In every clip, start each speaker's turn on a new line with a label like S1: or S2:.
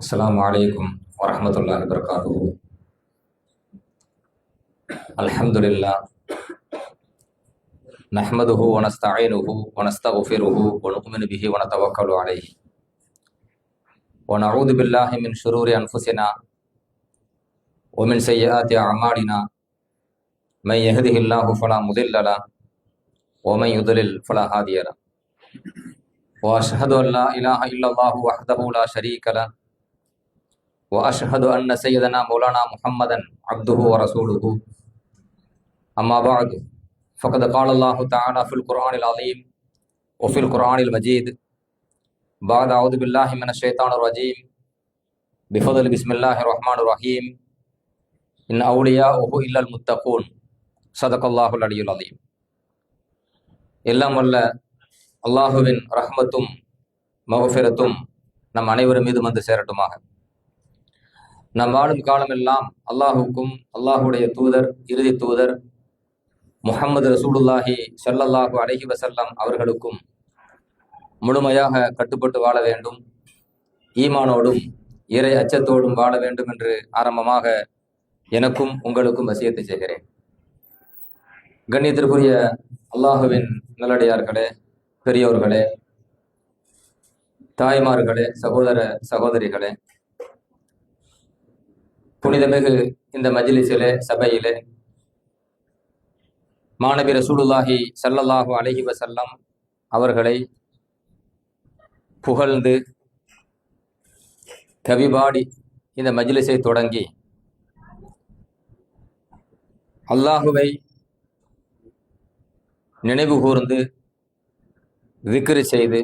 S1: அஸ்ஸலாமு அலைக்கும் வரஹ்மத்துல்லாஹி வபரகாத்துஹு. அல்ஹம்துலில்லாஹ் நஹ்மதுஹு வ நஸ்தஈனுஹு வ நஸ்தக்ஃபிருஹு வ நு'மினு பிஹி வ நதவக்கலு அலைஹி வ நஊது பில்லாஹி மின் ஷுரூரி அன்ஃபுஸினா வ மின் ஸய்யிஆத்தி அஅமாலினா மை யஹ்திஹில்லாஹு ஃபலா முதில்ல லஹு வ மை யுத்லில் ஃபலா ஹாதிய லஹு வ அஷ்ஹது அன் லா இலாஹா இல்லல்லாஹு வஹ்தஹு லா ஷரீக லஹு وأشهد أن سيدنا مولانا محمدا عبده ورسوله. أما بعد فقد قال الله تعالى في القرآن العظيم وفي القرآن المجيد بعد أعوذ بالله من الشيطان الرجيم بفضل بسم الله الرحمن الرحيم إن أولياءه إلا المتقون صدق الله العلي العظيم. எல்லாம் வல்ல அல்லாஹுவின் ரஹ்மத்தும் மஃபிரத்தும் நம் அனைவரும் மீது வந்து சேரட்டுமாக. நம் வாழும் காலமெல்லாம் அல்லாஹுக்கும் அல்லாஹுடைய தூதர் இறுதி தூதர் முஹம்மது ரசூலுல்லாஹி ஸல்லல்லாஹு அலைஹி வஸல்லம் அவர்களுக்கும் முழுமையாக கட்டுப்பட்டு வாழ வேண்டும், ஈமானோடும் இறை அச்சத்தோடும் வாழ வேண்டும் என்று ஆரம்பமாக எனக்கும் உங்களுக்கும் வசியத்தை செய்கிறேன். கண்ணியத்திற்குரிய அல்லாஹுவின் நல்லடியார்களே, பெரியோர்களே, தாய்மார்களே, சகோதர சகோதரிகளே, புனிதமிகு இந்த மஜ்லிஸிலே சபையிலே மாநபி ரசூலுல்லாஹி ஸல்லல்லாஹு அலைஹி வஸல்லம் அவர்களை புகழ்ந்து கவிபாடி இந்த மஜ்லிஸை தொடங்கி அல்லாஹுவை நினைவு கூர்ந்து விக்ரு செய்து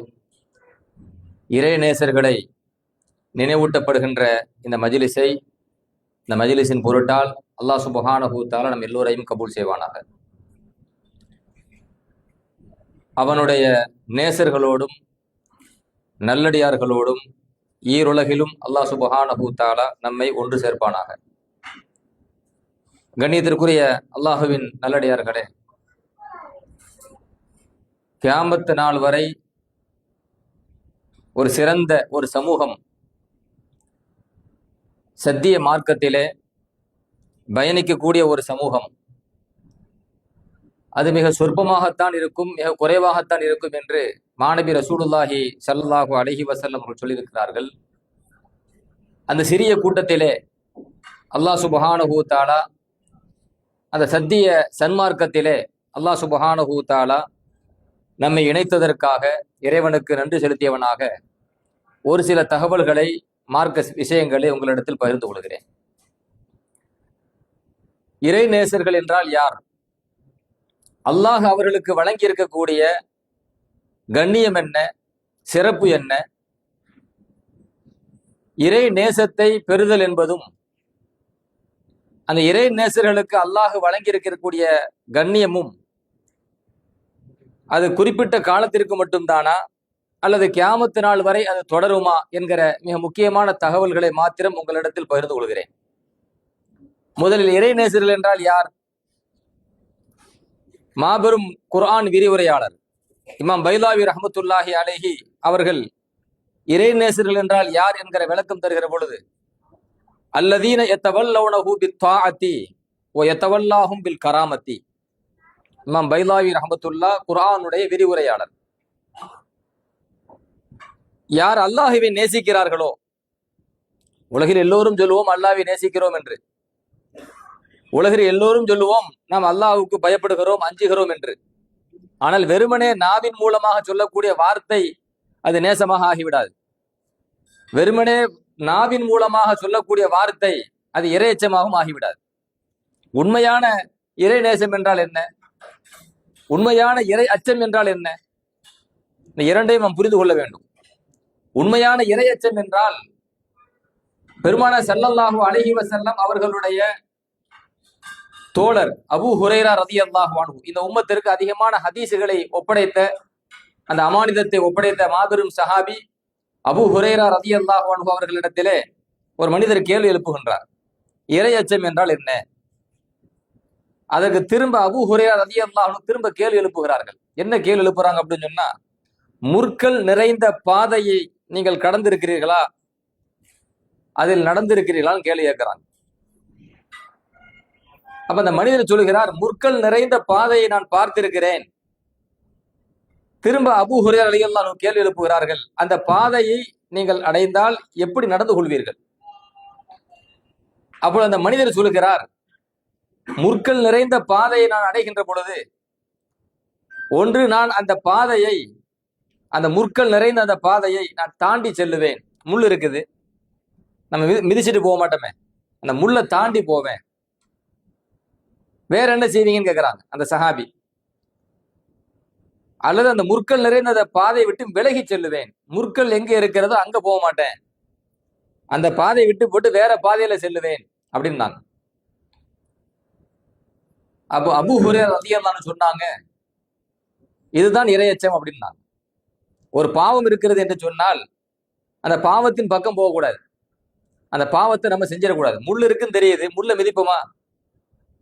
S1: இறை நேசர்களை நினைவூட்டப்படுகின்ற இந்த மஜ்லிஸின் பொருட்டால் அல்லாஹ் சுப்ஹானஹு தஆலா நம் எல்லோரையும் கபூல் செய்வானாக. அவனுடைய நேசர்களோடும் நல்லடியார்களோடும் ஈருலகிலும் அல்லாஹ் சுப்ஹானஹு தஆலா நம்மை ஒன்று சேர்ப்பானாக. கண்ணியத்திற்குரிய அல்லாஹுவின் நல்லடியார்களே, கியாமத் நாள் வரை ஒரு சிறந்த ஒரு சமூகம் சத்திய மார்க்கத்திலே பயணிக்கக்கூடிய ஒரு சமூகம் அது மிக சொற்பமாகத்தான் இருக்கும், மிக குறைவாகத்தான் இருக்கும் என்று மாநபி ரசூலுல்லாஹி ஸல்லல்லாஹு அலைஹி வஸல்லம் அவர்கள் சொல்லியிருக்கிறார்கள். அந்த சிறிய கூட்டத்திலே அல்லாஹ் சுப்ஹானஹு தஆலா அந்த சத்திய சன்மார்க்கத்திலே அல்லாஹ் சுப்ஹானஹு தஆலா நம்மை இணைத்ததற்காக இறைவனுக்கு நன்றி செலுத்தியவனாக ஒரு சில தகவல்களை, மார்க்க விஷயங்களை உங்களிடத்தில் பகிர்ந்து கொள்கிறேன். இறை நேசர்கள் என்றால் யார்? அல்லாஹ் அவர்களுக்கு வழங்கி இருக்கக்கூடிய கண்ணியம் என்ன, சிறப்பு என்ன? இறை நேசத்தை பெறுதல் என்பதும் அந்த இறை நேசர்களுக்கு அல்லாஹ் வழங்கி இருக்கக்கூடிய கண்ணியமும் அது குறிப்பிட்ட காலத்திற்கு மட்டும்தானா அல்லது கியாமத்து நாள் வரை அது தொடருமா என்கிற மிக முக்கியமான தகவல்களை மாத்திரம் உங்களிடத்தில் பகிர்ந்து கொள்கிறேன். முதலில் இறை நேசர்கள் என்றால் யார்? மாபெரும் குர்ஆன் விரிவுரையாளர் இமாம் பைலாவி ரஹ்மத்துல்லாஹி அலைஹி அவர்கள் இறை நேசர்கள் என்றால் யார் என்கிற விளக்கம் தருகிற பொழுது, அல்லதீன யத்தவல்லௌனஹு பித்தாஅத்தி வ யத்தவல்லாஹும் பில் கராமத்தி. இமாம் பைலாவி ரஹ்மத்துல்லா குர்ஆனுடைய விரிவுரையாளர். யார் அல்லாஹ்வை நேசிக்கிறார்களோ, உலகில் எல்லோரும் சொல்லுவோம் அல்லாஹ்வை நேசிக்கிறோம் என்று, உலகில் எல்லோரும் சொல்லுவோம் நாம் அல்லாஹ்வுக்கு பயப்படுகிறோம், அஞ்சுகிறோம் என்று. ஆனால் வெறுமனே நாவின் மூலமாக சொல்லக்கூடிய வார்த்தை அது நேசமாக ஆகிவிடாது. வெறுமனே நாவின் மூலமாக சொல்லக்கூடிய வார்த்தை அது இறையச்சமாகவும் ஆகிவிடாது. உண்மையான இறை நேசம் என்றால் என்ன? உண்மையான இறை அச்சம் என்றால் என்ன? இந்த இரண்டையும் நாம் புரிந்து கொள்ள வேண்டும். உண்மையான இறை அச்சம் என்றால் பெருமானார் ஸல்லல்லாஹு அலைஹி வஸல்லம் அவர்களுடைய தோழர் அபூ ஹுரைரா ரலியல்லாஹு அன்ஹு, இந்த உம்மத்திற்கு அதிகமான ஹதீஸுகளை ஒப்படைத்த, அந்த அமானிதத்தை ஒப்படைத்த மாபெரும் சஹாபி அபூ ஹுரைரா ரலியல்லாஹு அன்ஹு அவர்களிடத்திலே ஒரு மனிதர் கேள்வி எழுப்புகின்றார், இறை அச்சம் என்றால் என்ன? அதற்கு திரும்ப அபூ ஹுரைரா ரலியல்லாஹு அன்ஹு திரும்ப கேள்வி எழுப்புகிறார்கள். என்ன கேள்வி எழுப்புறாங்க அப்படின்னு சொன்னா, முற்கள் நிறைந்த பாதையை நீங்கள் கடந்திருக்கிறீர்களா? அதில் நடந்திருக்கிறீர்களான்னு கேள்வி கேட்கிறாங்க. அப்ப அந்த மனிதர் சொல்லுகிறார், முற்கள் நிறைந்த பாதையை நான் பார்த்திருக்கிறேன். திரும்ப அபூ ஹுரைரா ரலியல்லாஹு அன்ஹு கேள்வி எழுப்புகிறார்கள், அந்த பாதையை நீங்கள் அடைந்தால் எப்படி நடந்து கொள்வீர்கள்? அப்பொழுது அந்த மனிதர் சொல்லுகிறார், முற்கள் நிறைந்த பாதையை நான் அடைகின்ற பொழுது ஒன்று நான் அந்த பாதையை, அந்த முற்கள் நிறைந்த அந்த பாதையை நான் தாண்டி செல்லுவேன். முள் இருக்குது, நம்ம மிதிச்சுட்டு போக மாட்டோமே, அந்த முள்ளை தாண்டி போவேன். வேற என்ன செய்வீங்கன்னு கேட்கிறாங்க அந்த சஹாபி. அல்லது அந்த முற்கள் நிறைந்த அந்த பாதையை விட்டு விலகி செல்லுவேன். முற்கள் எங்க இருக்கிறதோ அங்க போக மாட்டேன், அந்த பாதையை விட்டு போட்டு வேற பாதையில செல்லுவேன் அப்படின்னாங்க. அப்போ அபூ ஹுரைரா ரலியல்லாஹு அன்ஹு சொன்னாங்க, இதுதான் இரையச்சம் அப்படின்னாங்க. ஒரு பாவம் இருக்கிறது என்று சொன்னால் அந்த பாவத்தின் பக்கம் போகக்கூடாது, அந்த பாவத்தை நம்ம செஞ்சிடக்கூடாது. முள் இருக்குன்னு தெரியுது, முள்ள மிதிப்போமா?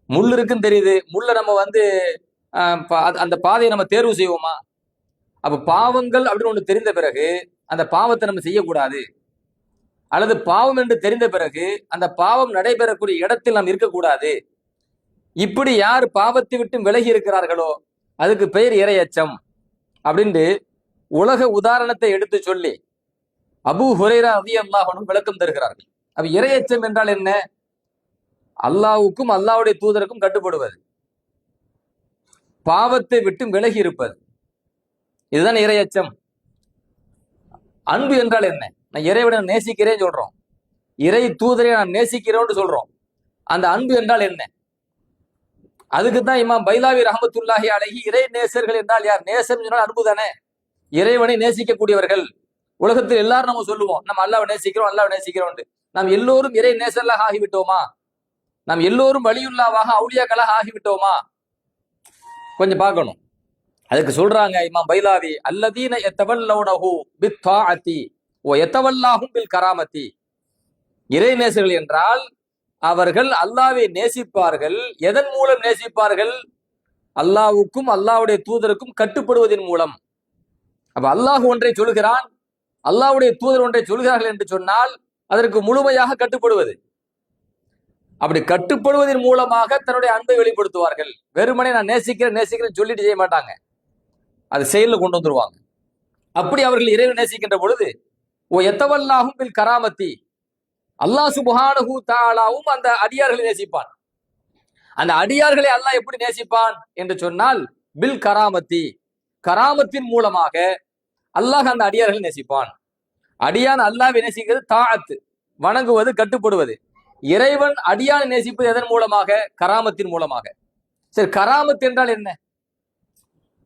S1: முள் இருக்குன்னு தெரியுது, முள்ள நம்ம அந்த பாதையை நம்ம தேர்வு செய்வோமா? அப்ப பாவங்கள் அப்படின்னு ஒண்ணு தெரிந்த பிறகு அந்த பாவத்தை நம்ம செய்யக்கூடாது. அல்லது பாவம் என்று தெரிந்த பிறகு அந்த பாவம் நடைபெறக்கூடிய இடத்தில் நாம் இருக்கக்கூடாது. இப்படி யார் பாவத்தை விட்டு விலகி இருக்கிறார்களோ அதுக்கு பெயர் இரையச்சம் அப்படின்ட்டு உலக உதாரணத்தை எடுத்து சொல்லி அபூ ஹுரைரா ரலியல்லாஹு அன்ஹு விளக்கம் தருகிறார்கள். அப்ப இரையச்சம் என்றால் என்ன? அல்லாஹ்வுக்கும் அல்லாஹ்வுடைய தூதருக்கும் கட்டுப்படுவது, பாவத்தை விட்டு விலகி இருப்பது, இதுதான் இரையச்சம். அன்பு என்றால் என்ன? நான் இறைவனை நேசிக்கிறேன்னு சொல்றோம், இறை தூதரை நான் நேசிக்கிறோம்னு சொல்றோம். அந்த அன்பு என்றால் என்ன? அதுக்குதான் இமாம் பைலாவி ரஹ்மத்துல்லாஹி அலைஹி இறை நேசர்கள் என்றால் யார்? நேசம் சொன்னால் அன்பு தானே. இறைவனை நேசிக்கக்கூடியவர்கள். உலகத்தில் எல்லாரும் நம்ம சொல்லுவோம், நம்ம அல்லாஹ்வை நேசிக்கிறோம், அல்லாஹ்வை நேசிக்கிறோம். நாம் எல்லோரும் இறை நேசர்களாக ஆகிவிட்டோமா? நாம் எல்லோரும் வலியுல்லாவாக அவுலியாக்களாக ஆகிவிட்டோமா? கொஞ்சம் பார்க்கணும். அதுக்கு சொல்றாங்க இமாம் பைலாவி, அல்லதீன யத்தவல்லௌனஹு பித்தாஅத்தி வ யத்தவல்லாஹும் பில் கராமத்தி. இறை நேசர்கள் என்றால் அவர்கள் அல்லாஹ்வை நேசிப்பார்கள். எதன் மூலம் நேசிப்பார்கள்? அல்லாஹ்வுக்கும் அல்லாஹ்வுடைய தூதருக்கும் கட்டுப்படுவதன் மூலம். அப்ப அல்லாஹ் ஒன்றை சொல்கிறான், அல்லாஹ்வுடைய தூதர் ஒன்றை சொல்கிறார்கள் என்று சொன்னால் அதற்கு முழுமையாக கட்டுப்படுவது. அப்படி கட்டுப்படுவதன் மூலமாக தன்னுடைய அன்பை வெளிப்படுத்துவார்கள். வெறுமனே நான் நேசிக்கிறேன் சொல்லிட்டு செய்ய மாட்டாங்க, அது செயலில் கொண்டு வந்துருவாங்க. அப்படி அவர்கள் இறைவனை நேசிக்கின்ற பொழுது ஓ எத்தவல்லாஹும் பில் கராமத்தி, அல்லாஹ் சுப்ஹானஹு தஆலாவும் அந்த அடியார்களை நேசிப்பான். அந்த அடியார்களை அல்லாஹ் எப்படி நேசிப்பான் என்று சொன்னால் பில் கராமத்தி, கராமத்தின் மூலமாக அல்லாஹ் அந்த அடியார்களை நேசிப்பான். அடியான் அல்லாஹ்வை நேசிக்கிறது தாஅத், வணங்குவது, கட்டுப்படுவது. இறைவன் அடியானை நேசிப்பது எதன் மூலமாக? கராமத்தின் மூலமாக. சரி, கராமத் என்றால் என்ன?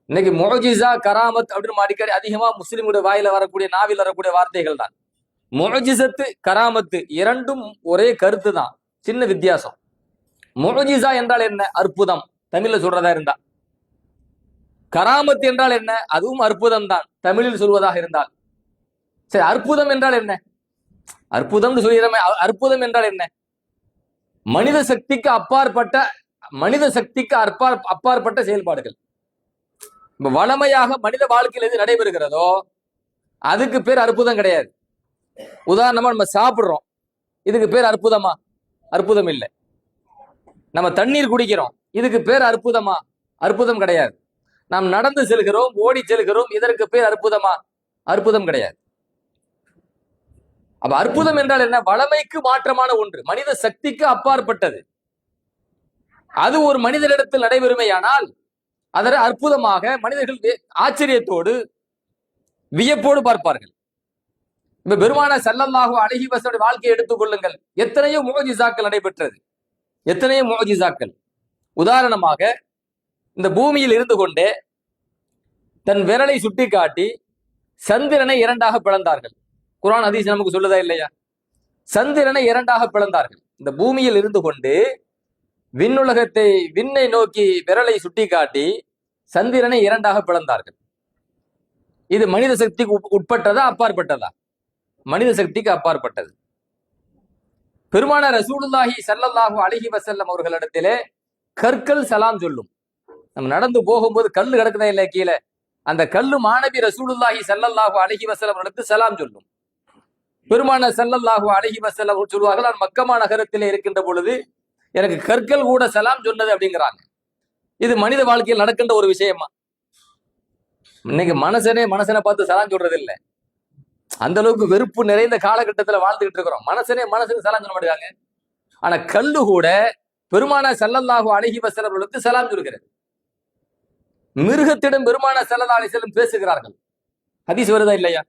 S1: இன்னைக்கு முஅஜிஸா கராமத் அப்படின்னு அடிக்கடி அதிகமா முஸ்லிமுடைய வாயில வரக்கூடிய, நாவில் வரக்கூடிய வார்த்தைகள் தான். முஅஜிஸத்து கராமத்து இரண்டும் ஒரே கருத்து தான், சின்ன வித்தியாசம். முஅஜிஸா என்றால் என்ன? அற்புதம், தமிழ்ல சொல்றதா இருந்தா. கராமத் என்றால் என்ன? அதுவும் அற்புதம் தான், தமிழில் சொல்வதாக இருந்தால். சரி, அற்புதம் என்றால் என்ன? அற்புதம் சொல்லிடுறமே, அற்புதம் என்றால் என்ன? மனித சக்திக்கு அப்பாற்பட்ட, மனித சக்திக்கு அப்பாற்பட்ட செயல்பாடுகள். வளமையாக மனித வாழ்க்கையில் எது நடைபெறுகிறதோ அதுக்கு பேர் அற்புதம் கிடையாது. உதாரணமா நம்ம சாப்பிடுறோம், இதுக்கு பேர் அற்புதமா? அற்புதம் இல்லை. நம்ம தண்ணீர் குடிக்கிறோம், இதுக்கு பேர் அற்புதமா? அற்புதம் கிடையாது. நாம் நடந்து செல்கிறோம், ஓடி செல்கிறோம், இதற்கு பேர் அற்புதமா? அற்புதம் கிடையாது. அப்ப அற்புதம் என்றால் என்ன? வளமைக்கு மாற்றமான ஒன்று, மனித சக்திக்கு அப்பாற்பட்டது. அது ஒரு மனிதனிடத்தில் நடைபெறுமையானால் அதனை அற்புதமாக மனிதர்கள் ஆச்சரியத்தோடு வியப்போடு பார்ப்பார்கள். இப்ப பெருமானார் ஸல்லல்லாஹு அலைஹி வஸல்லம் வாழ்க்கையை எடுத்துக் கொள்ளுங்கள், எத்தனையோ முஅஜிசாக்கள் நடைபெற்றது, எத்தனையோ முஅஜிசாக்கள். உதாரணமாக இந்த பூமியில் இருந்து கொண்டே தன் விரலை சுட்டி காட்டி சந்திரனை இரண்டாக பிளந்தார்கள். குர்ஆன் ஹதீஸ் நமக்கு சொல்லுதா இல்லையா? சந்திரனை இரண்டாக பிளந்தார்கள். இந்த பூமியில் இருந்து கொண்டு விண்ணுலகத்தை, விண்ணை நோக்கி விரலை சுட்டி காட்டி சந்திரனை இரண்டாக பிளந்தார்கள். இது மனித சக்திக்கு உட்பட்டதா அப்பாற்பட்டதா? மனித சக்திக்கு அப்பாற்பட்டது. பெருமானார் ரசூலுல்லாஹி ஸல்லல்லாஹு அலைஹி வஸல்லம் அவர்களிடத்திலே கற்கள் சலாம் சொல்லும். நம்ம நடந்து போகும்போது கல்லு கிடக்குதா இல்ல கீழே, அந்த கல்லு மாணவி ரசூலுல்லாஹி ஸல்லல்லாஹு அலைஹி வஸல்லம் இடத்து சலாம் சொல்லும். பெருமானார் ஸல்லல்லாஹு அலைஹி வஸல்லம் சொல்வார்கள், நான் மக்கமா நகரத்திலே இருக்கின்ற பொழுது எனக்கு கற்கள் கூட சலாம் சொன்னது அப்படிங்கிறாங்க. இது மனித வாழ்க்கையில் நடக்கின்ற ஒரு விஷயமா? இன்னைக்கு மனுஷனை பார்த்து சலாம் சொல்றது இல்லை. அந்த அளவுக்கு வெறுப்பு நிறைந்த காலகட்டத்தில் வாழ்ந்துகிட்டு இருக்கிறோம். மனுஷனுக்கு சலாம் சொல்ல மாட்டாங்க. ஆனா கல்லு கூட பெருமானார் ஸல்லல்லாஹு அலைஹி வஸல்லம் சலாம் சொல்கிறது. மிருகத்திடம் பெருமானார் ஸல்லல்லாஹு அலைஹி வஸல்லம் பேசுகிறார்கள். ஹதீஸ் வருதா இல்லையா?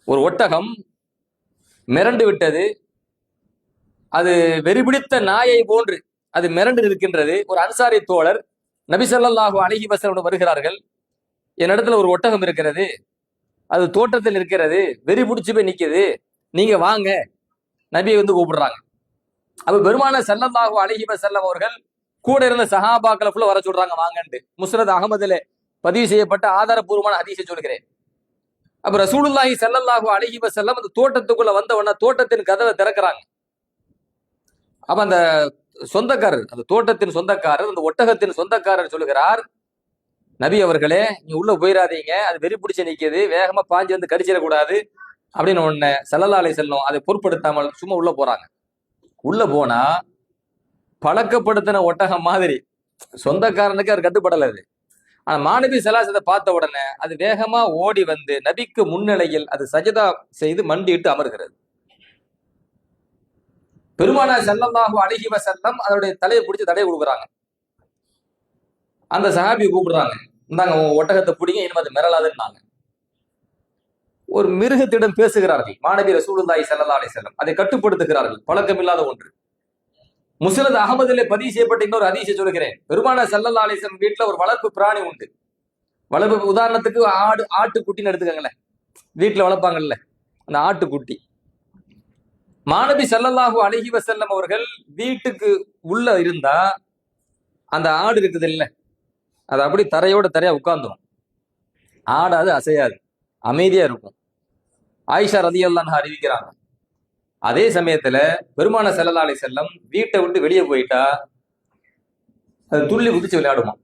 S1: ஒரு ஒட்டகம் மிரண்டு விட்டது, அது வெறிபிடித்த நாயை போன்று அது மிரண்டு இருக்கின்றது. ஒரு அன்சாரி தோழர் நபி ஸல்லல்லாஹு அலைஹி வஸல்லம் வருகிறார்கள். என்னிடத்துல ஒரு ஒட்டகம் இருக்கிறது, அது தோட்டத்தில் இருக்கிறது, வெறி பிடிச்சு போய் நிக்குது, நீங்க வாங்க. நபியை கூப்பிடுறாங்க. அப்ப பெருமானார் ஸல்லல்லாஹு அலைஹி வஸல்லம் அவர்கள் கூட இருந்த சஹாபாக்களை ஃபுல்லா வர சொல்றாங்க வாங்கன்ட்டு. முஸ்னத் அகமதுல பதிவு செய்யப்பட்ட ஆதாரபூர்வமான ஹதீஸை சொல்கிறேன். அப்ப ரசூலுல்லாஹி ஸல்லல்லாஹு அலைஹி வஸல்லம் அந்த தோட்டத்துக்குள்ள வந்தவன தோட்டத்தின் கதவை திறக்கிறாங்க. அப்ப அந்த சொந்தக்காரர், அந்த தோட்டத்தின் சொந்தக்காரர், அந்த ஒட்டகத்தின் சொந்தக்காரர் சொல்லுகிறார், நபி அவர்களே நீ உள்ள போயிடாதீங்க, அது வெறி பிடிச்சு நிக்குது, வேகமா பாஞ்சு கடிச்சிடக்கூடாது அப்படின்னு ஒண்ணு ஸல்லல்லாஹு அலைஹி வஸல்லம் அதை பொருட்படுத்தாமல் சும்மா உள்ள போறாங்க. உள்ள போனா பழக்கப்படுத்தின ஒட்டகம் மாதிரி, சொந்தக்காரனுக்கு அது கட்டுப்படல. அது ஆனா மாணவி சலாசத்தை பார்த்த உடனே அது வேகமா ஓடி வந்து நபிக்கு முன்னிலையில் அது சஜதா செய்து மண்டிட்டு அமர்கிறது. பெருமானார் ஸல்லல்லாஹு அலைஹி வஸல்லம் அதனுடைய தலையை பிடிச்சி தடையை கொடுக்குறாங்க. அந்த சஹாபி கூப்பிடுறாங்க, இந்தாங்க ஒட்டகத்தை பிடிங்க, இனிமே அது மிரளாதுன்னாங்க. ஒரு மிருகத்திடம் பேசுகிறார்கள் மாணவி ரசூலுல்லாஹி ஸல்லல்லாஹு அலைஹி வஸல்லம், அதை கட்டுப்படுத்துகிறார்கள். பழக்கமில்லாத ஒன்று. முஸ்னத் அகமதிலே பதிவு செய்யப்பட்ட இன்னொரு ஹதீஸை சொல்கிறேன். பெருமானார் ஸல்லல்லாஹு அலைஹி வஸல்லம் வீட்டுல ஒரு வளர்ப்பு பிராணி உண்டு. வளர்ப்பு உதாரணத்துக்கு ஆட்டுக்குட்டின்னு எடுத்துக்கங்களேன். வீட்டுல வளர்ப்பாங்கல்ல அந்த ஆட்டுக்குட்டி. மாணவி ஸல்லல்லாஹு அலைஹி வஸல்லம் அவர்கள் வீட்டுக்கு உள்ள இருந்தா அந்த ஆடு இருக்குது இல்ல, அது அப்படி தரையோட தரையா உட்கார்ந்துடும். ஆடாது, அசையாது, அமைதியா இருக்கும். ஆயிஷா ரலியல்லாஹு அன்ஹா அறிவிக்கிறாங்க. அதே சமயத்துல பெருமானார் ஸல்லல்லாஹு அலைஹி வஸல்லம் வீட்டை விட்டு வெளியே போயிட்டா அது துள்ளி குதிச்சு விளையாடுமா.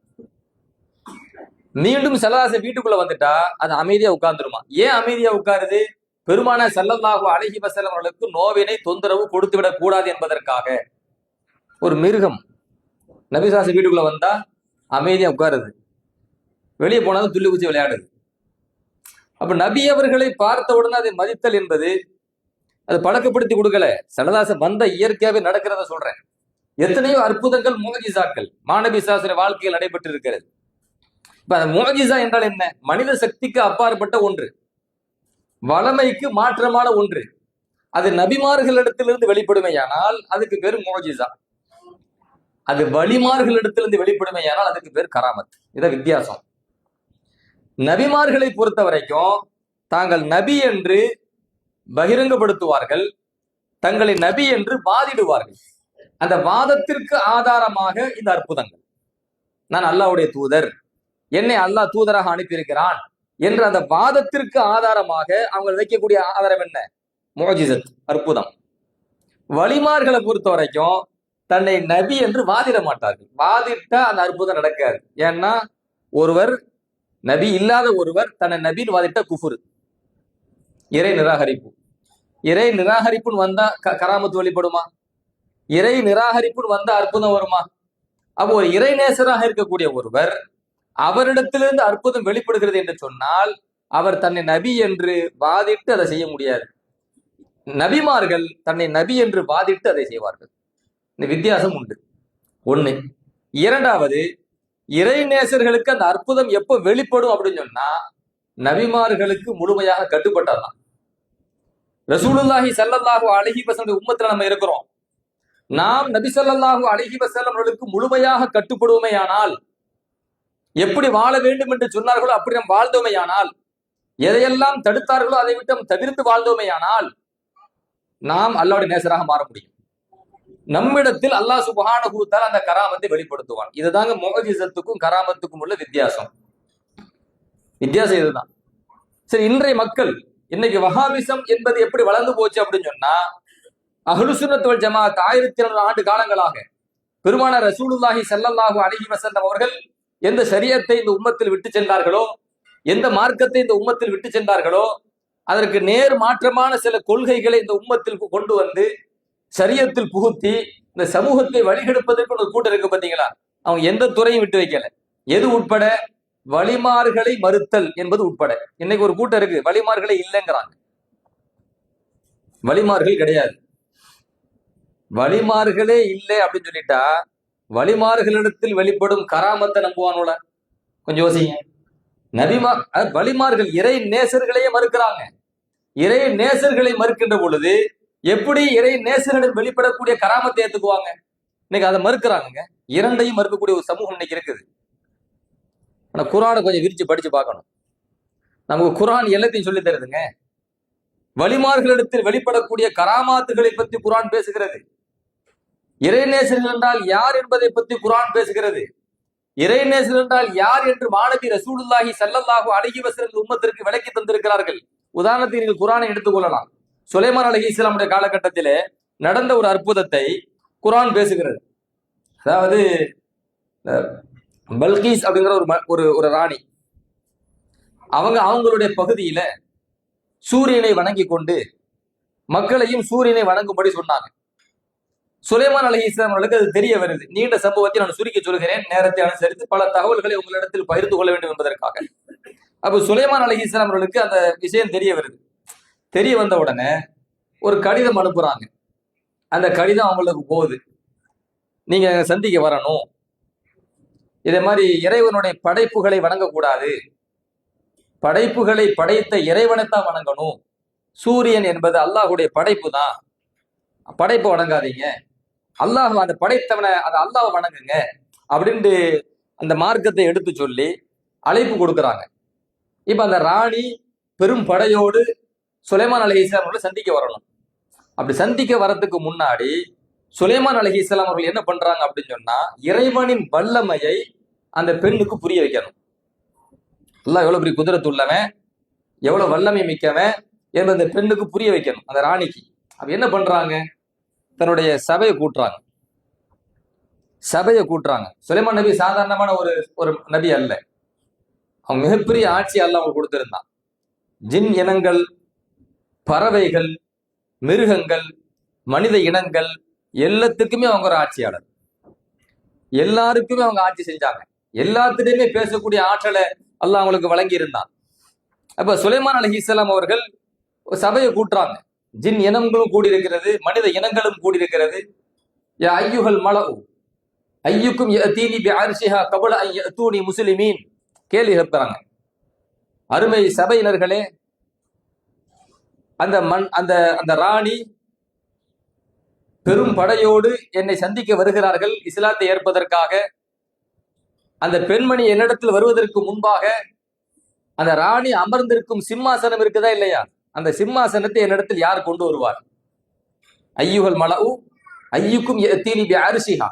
S1: மீண்டும் ஸல்லல்லாஹு வீட்டுக்குள்ள வந்துட்டா அது அமைதியா உட்கார்ந்துருமா. ஏன் அமைதியா உட்காருது? பெருமானார் ஸல்லல்லாஹு அலைஹி வஸல்லம் அவர்களுக்கு நோவினை தொந்தரவு கொடுத்து விடக் கூடாது என்பதற்காக. ஒரு மிருகம் நபி ஸல்லல்லாஹு வீட்டுக்குள்ள வந்தா அமைதியா உட்காருது, வெளியே போனாலும் துள்ளி குதிச்சு விளையாடுது. அப்ப நபி அவர்களை பார்த்த உடனே அதை மதித்தல் என்பது அது பழக்கப்படுத்தி கொடுக்கல. ஸல்லல்லாஹு வந்த இயற்கையாவே நடக்கிறத சொல்றேன். எத்தனையோ அற்புதங்கள் முஅஜிசாக்கள் மாணவி சாஸ்திர வாழ்க்கையில் நடைபெற்று இருக்கிறது. இப்ப அந்த முஅஜிசா என்றால் என்ன? மனித சக்திக்கு அப்பாற்பட்ட ஒன்று, வளமைக்கு மாற்றமான ஒன்று. அது நபிமார்களிடத்திலிருந்து வெளிப்படுமையானால் அதுக்கு பேர் முஅஜிசா. அது வலிமார்களிடத்திலிருந்து வெளிப்படுமையானால் அதுக்கு பேர் கராமத். இத வித்தியாசம். நபிமார்களை பொறுத்த வரைக்கும் தாங்கள் நபி என்று பகிரங்கப்படுத்துவார்கள், தங்களை நபி என்று வாதிடுவார்கள். அந்த வாதத்திற்கு ஆதாரமாக இந்த அற்புதங்கள், நான் அல்லாஹ்வுடைய தூதர், என்னை அல்லாஹ் தூதராக அனுப்பியிருக்கிறான் என்ற அந்த வாதத்திற்கு ஆதாரமாக அவங்க வைக்கக்கூடிய ஆதாரம் என்ன? முஅஜிசத், அற்புதம். வலிமார்களை பொறுத்த வரைக்கும் தன்னை நபி என்று வாதிட மாட்டார்கள். வாதிட்டா அந்த அற்புதம் நடக்காது. ஏன்னா ஒருவர் நபி இல்லாத ஒருவர் தன்னை நபின்னு வாதிட்ட குஃபுர், இறை நிராகரிப்பு. இறை நிராகரிப்புன்னு வந்தா கராமத்து வெளிப்படுமா? இறை நிராகரிப்புன்னு வந்தா அற்புதம் வருமா? அப்போ ஒரு இறை நேசராக இருக்கக்கூடிய ஒருவர் அவரிடத்திலிருந்து அற்புதம் வெளிப்படுகிறது என்று சொன்னால் அவர் தன்னை நபி என்று வாதிட்டு அதை செய்ய முடியாது. நபிமார்கள் தன்னை நபி என்று வாதிட்டு அதை செய்வார்கள். இந்த வித்தியாசம் உண்டு. ஒண்ணு. இரண்டாவது, இறை நேசர்களுக்கு அந்த அற்புதம் எப்போ வெளிப்படும் அப்படின்னு சொன்னா நபிமார்களுக்கு முழுமையாக கட்டுப்பட்டாதான். ரசூலுல்லாஹி ஸல்லல்லாஹு அலைஹி வஸல்லம் உம்மத்துல நம்ம இருக்கிறோம். நாம் நபி ஸல்லல்லாஹு அலைஹி வஸல்லம் அவர்களுக்கு முழுமையாக கட்டுப்படுவோமேயானால், எப்படி வாழ வேண்டும் என்று சொன்னார்களோ அப்படி நாம் வாழ்ந்தோமேயானால், எதையெல்லாம் தடுத்தார்களோ அதை விட்டு நாம் தவிர்த்து வாழ்ந்தோமேயானால் நாம் அல்லாஹ்வுடைய நேசராக மாற முடியும். நம்மிடத்தில் அல்லாஹ் சுப்ஹானஹு வ தஆலா அந்த கராமத்தை வெளிப்படுத்துவான். இதுதாங்க முஅஜிசத்துக்கும் கராமத்துக்கும் உள்ள வித்தியாசம். வித்தியாசம் இதுதான். சரி, இன்றைய மக்கள் இன்னைக்கு வஹாபிசம் என்பது எப்படி வளர்ந்து போச்சு அப்படின்னு சொன்னா, அஹ்லு சுன்னத் வல் ஜமாஅத் 1200 ஆண்டு காலங்களாக பெருமானார் ரசூலுல்லாஹி ஸல்லல்லாஹு அலைஹி வஸல்லம் அவர்கள் எந்த ஷரியத்தை இந்த உம்மத்தில் விட்டு சென்றார்களோ, எந்த மார்க்கத்தை இந்த உம்மத்தில் விட்டு சென்றார்களோ, அதற்கு நேர் மாற்றமான சில கொள்கைகளை இந்த உம்மத்தில் கொண்டு வந்து சரியத்தில் புகுத்தி இந்த சமூகத்தை வழிகெடுப்பதற்கு ஒரு கூட்டம் இருக்கு பாத்தீங்களா? அவங்க எந்த துறையும் விட்டு வைக்கல. எது உட்பட? வழிமார்களை மறுத்தல் என்பது உட்பட. இன்னைக்கு ஒரு கூட்டம் இருக்கு, வழிமார்களை இல்லைங்கிறாங்க. வழிமார்கள் கிடையாது. வழிமார்களே இல்லை அப்படின்னு சொல்லிட்டா வழிமார்களிடத்தில் வெளிப்படும் கராமத்தை நம்புவானோல? கொஞ்சம் யோசிங்க. வழிமார்கள் இறை நேசர்களையே மறுக்கிறாங்க. இறை நேசர்களை மறுக்கின்ற பொழுது எப்படி இறை நேசர்களிடம் வெளிப்படக்கூடிய கராமத்தை ஏத்துக்குவாங்க? இன்னைக்கு அதை மறுக்கிறாங்க. இரண்டையும் மறுக்கக்கூடிய ஒரு சமூகம் இன்னைக்கு இருக்குது. ஆனா குரானை கொஞ்சம் விரிச்சு படிச்சு பார்க்கணும். நமக்கு குரான் எல்லாத்தையும் சொல்லி தருதுங்க. வழிமார்களிடத்தில் வெளிப்படக்கூடிய கராமாத்துகளை பற்றி குரான் பேசுகிறது. இறைநேசர்கள் என்றால் யார் என்பதை பற்றி குரான் பேசுகிறது. இறைநேசர் என்றால் யார் என்று மாணவி ரசூலுல்லாஹி ஸல்லல்லாஹு அலைஹி வஸல்லம் உம்மத்திற்கு விளக்கி தந்திருக்கிறார்கள். உதாரணத்துக்கு நீங்கள் குரானை எடுத்துக்கொள்ளலாம். சுலைமான் அலைஹிஸ்ஸலாமுடைய காலகட்டத்திலே நடந்த ஒரு அற்புதத்தை குரான் பேசுகிறது. அதாவது பல்கீஸ் அப்படிங்கிற ஒரு ராணி, அவங்களுடைய பகுதியில சூரியனை வணங்கி கொண்டு மக்களையும் சூரியனை வணங்கும்படி சொன்னாங்க. சுலைமான் அலைஹிஸ்ஸலாம் அவர்களுக்கு அது தெரிய வருது. நீண்ட சம்பவத்தை நான் சுருக்கி சொல்கிறேன், நேரத்தை அனுசரித்து பல தகவல்களை உங்களிடத்தில் பகிர்ந்து கொள்ள வேண்டும் என்பதற்காக. அப்ப சுலைமான் அலைஹிஸ்ஸலாம் அவர்களுக்கு அந்த விஷயம் தெரிய வருது. தெரிய வந்த உடனே ஒரு கடிதம் அனுப்புறாங்க. அந்த கடிதம் அவங்களுக்கு போகுது, நீங்க சந்திக்க வரணும், இதே மாதிரி இறைவனுடைய படைப்புகளை வணங்கக்கூடாது, படைப்புகளை படைத்த இறைவனைத்தான் வணங்கணும், சூரியன் என்பது அல்லாஹுடைய படைப்பு தான், படைப்பை வணங்காதீங்க, அல்லாஹ் அந்த படைத்தவனை அந்த அல்லாஹ் வணங்குங்க அப்படின்ட்டு அந்த மார்க்கத்தை எடுத்து சொல்லி அழைப்பு கொடுக்குறாங்க. இப்ப அந்த ராணி பெரும் படையோடு சுலைமான் அலைஹிஸ்ஸலாம் அவர்களை சந்திக்க வரணும். அப்படி சந்திக்க வரதுக்கு முன்னாடி சுலைமான் அலைஹிஸ்ஸலாம் அவர்கள் என்ன பண்றாங்க அப்படின்னு சொன்னா, இறைவனின் வல்லமையை அந்த பெண்ணுக்கு புரிய வைக்கணும். அல்லாஹ் எவ்வளவு பெரிய குதிரத்து உள்ளவன், எவ்வளவு வல்லமை மிக்கவன் என்பதை அந்த பெண்ணுக்கு புரிய வைக்கணும், அந்த ராணிக்கு. அப்ப என்ன பண்றாங்க, தன்னுடைய சபையை கூட்டுறாங்க. சுலைமான் நபி சாதாரணமான ஒரு நபி அல்ல. அவங்க மிகப்பெரிய ஆட்சி அல்லாஹ் அவங்க கொடுத்திருந்தான். ஜின் இனங்கள், பறவைகள், மிருகங்கள், மனித இனங்கள் எல்லாத்துக்குமே அவங்க ஒரு ஆட்சியாளர். எல்லாருக்குமே அவங்க ஆட்சி செஞ்சாங்க. எல்லாத்துடையுமே பேசக்கூடிய ஆற்றலை அல்லாஹ் அவங்களுக்கு வழங்கி இருந்தான். அப்ப சுலைமான் அலைஹிஸ்ஸலாம் அவர்கள் சபையை கூட்டுறாங்க. ஜின் இனங்களும் கூடியிருக்கிறது, மனித இனங்களும் கூடியிருக்கிறது. யா ஐயுஹல் மலஉ ஐயுக்கும் யஅதீனி பிஅர்ஷிஹா கபல அன் யஅதூனி முஸ்லிமீன். கேள்வி கேட்கிறாங்க. அருமை சபையினர்களே, அந்த ராணி பெரும் படையோடு என்னை சந்திக்க வருகிறார்கள் இஸ்லாத்தை ஏற்பதற்காக. அந்த பெண்மணி என்னிடத்தில் வருவதற்கு முன்பாக அந்த ராணி அமர்ந்திருக்கும் சிம்மாசனம் இருக்குதா இல்லையா, அந்த சிம்மாசனத்தை என்னிடத்தில் யார் கொண்டு வருவார்? ஐயுகல் மலஉ ஐயுக்கும் யஅதீனி பிஅர்ஷிஹா.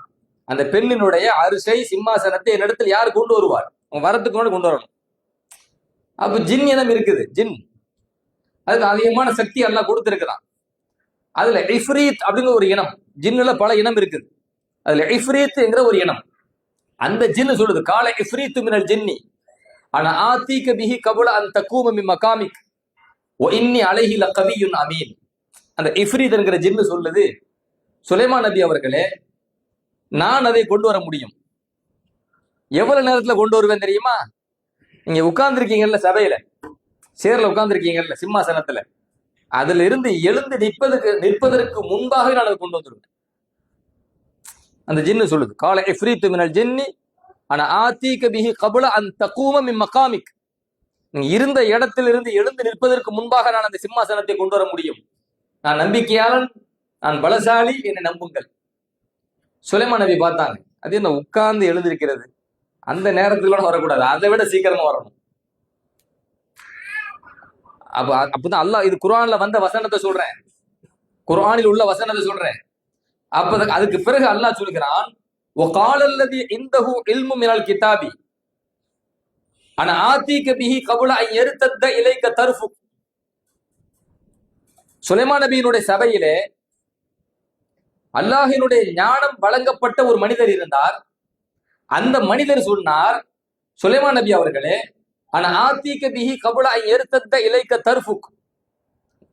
S1: அந்த பெண்ணினுடைய அரிசை, சிம்மாசனத்தை என்னிடத்தில் யார் கொண்டு வருவார்? அவங்க வரத்துக்கு முன்னாடி கொண்டு வரணும். அப்ப ஜின் இனம் இருக்குது. ஜின் அதுக்கு அதிகமான சக்தி எல்லாம் கொடுத்திருக்கிறான். அதுல இஃப்ரீத் அப்படிங்கிற ஒரு இனம், ஜின்னுல பல இனம் இருக்குது. அதுல இஃப்ரீத் என்கிற ஒரு இனம், அந்த ஜின்னு சொல்லுது, கால இஃப்ரீத்து மினல் ஜின்னி ஆனா ஆதீக பிஹி கபுல அன் தகூம மின் மகாமிக் வ இன்னி அலைஹி லகவியுன் அமீன். அந்த இஃப்ரீத் என்கிற ஜின்னு சொல்லுது, சுலைமான் நபி அவர்களே, நான் அதை கொண்டு வர முடியும். எவ்வளவு நேரத்துல கொண்டு வருவேன் தெரியுமா? நீங்க உட்கார்ந்துருக்கீங்கல்ல சபையில, சேர்ல உட்கார்ந்துருக்கீங்கல்ல சிம்மாசனத்துல, அதுல இருந்து எழுந்து நிற்பதற்கு முன்பாகவே நான் அதை கொண்டு வந்துருவேன். அந்த ஜின்னு சொல்லுது, கால இஃப்ரீத்து மினல் ஜின்னி ஆனா ஆதீக பிஹி கபுல அன் தகூம மின் மகாமிக். நீங்க இருந்த இடத்திலிருந்து எழுந்து நிற்பதற்கு முன்பாக நான் அந்த சிம்மாசனத்தை கொண்டு வர முடியும். நான் நம்பிக்கையாளன், நான் பலசாலி, என்னை நம்புங்கள். சுலைமான் நபி பார்த்தாங்க, அது என்ன உட்கார்ந்து எழுந்திருக்கிறது, அந்த நேரத்துக்கு வரக்கூடாது, அதை விட சீக்கிரமா வரணும். அப்பதான் அல்லாஹ், இது குர்ஆன்ல வந்த வசனத்தை சொல்றேன், குர்ஆனில் உள்ள வசனத்தை சொல்றேன். அப்ப அதுக்கு பிறகு அல்லாஹ் சொல்கிறான், وقال الذي عنده علم من الكتاب انا آتيك به قبل ان يرتد اليك طرفك. சுலைமான் நபியினுடைய சபையிலே அல்லாஹ்வினுடைய ஞானம் வழங்கப்பட்ட ஒரு மனிதர் இருந்தார். அந்த மனிதர் சொன்னார், சுலைமான் நபி அவர்களே, ஆனா ஆதீக பிஹி கபுல அன் யர்தத்த இலைக்க தர்ஃபுக்,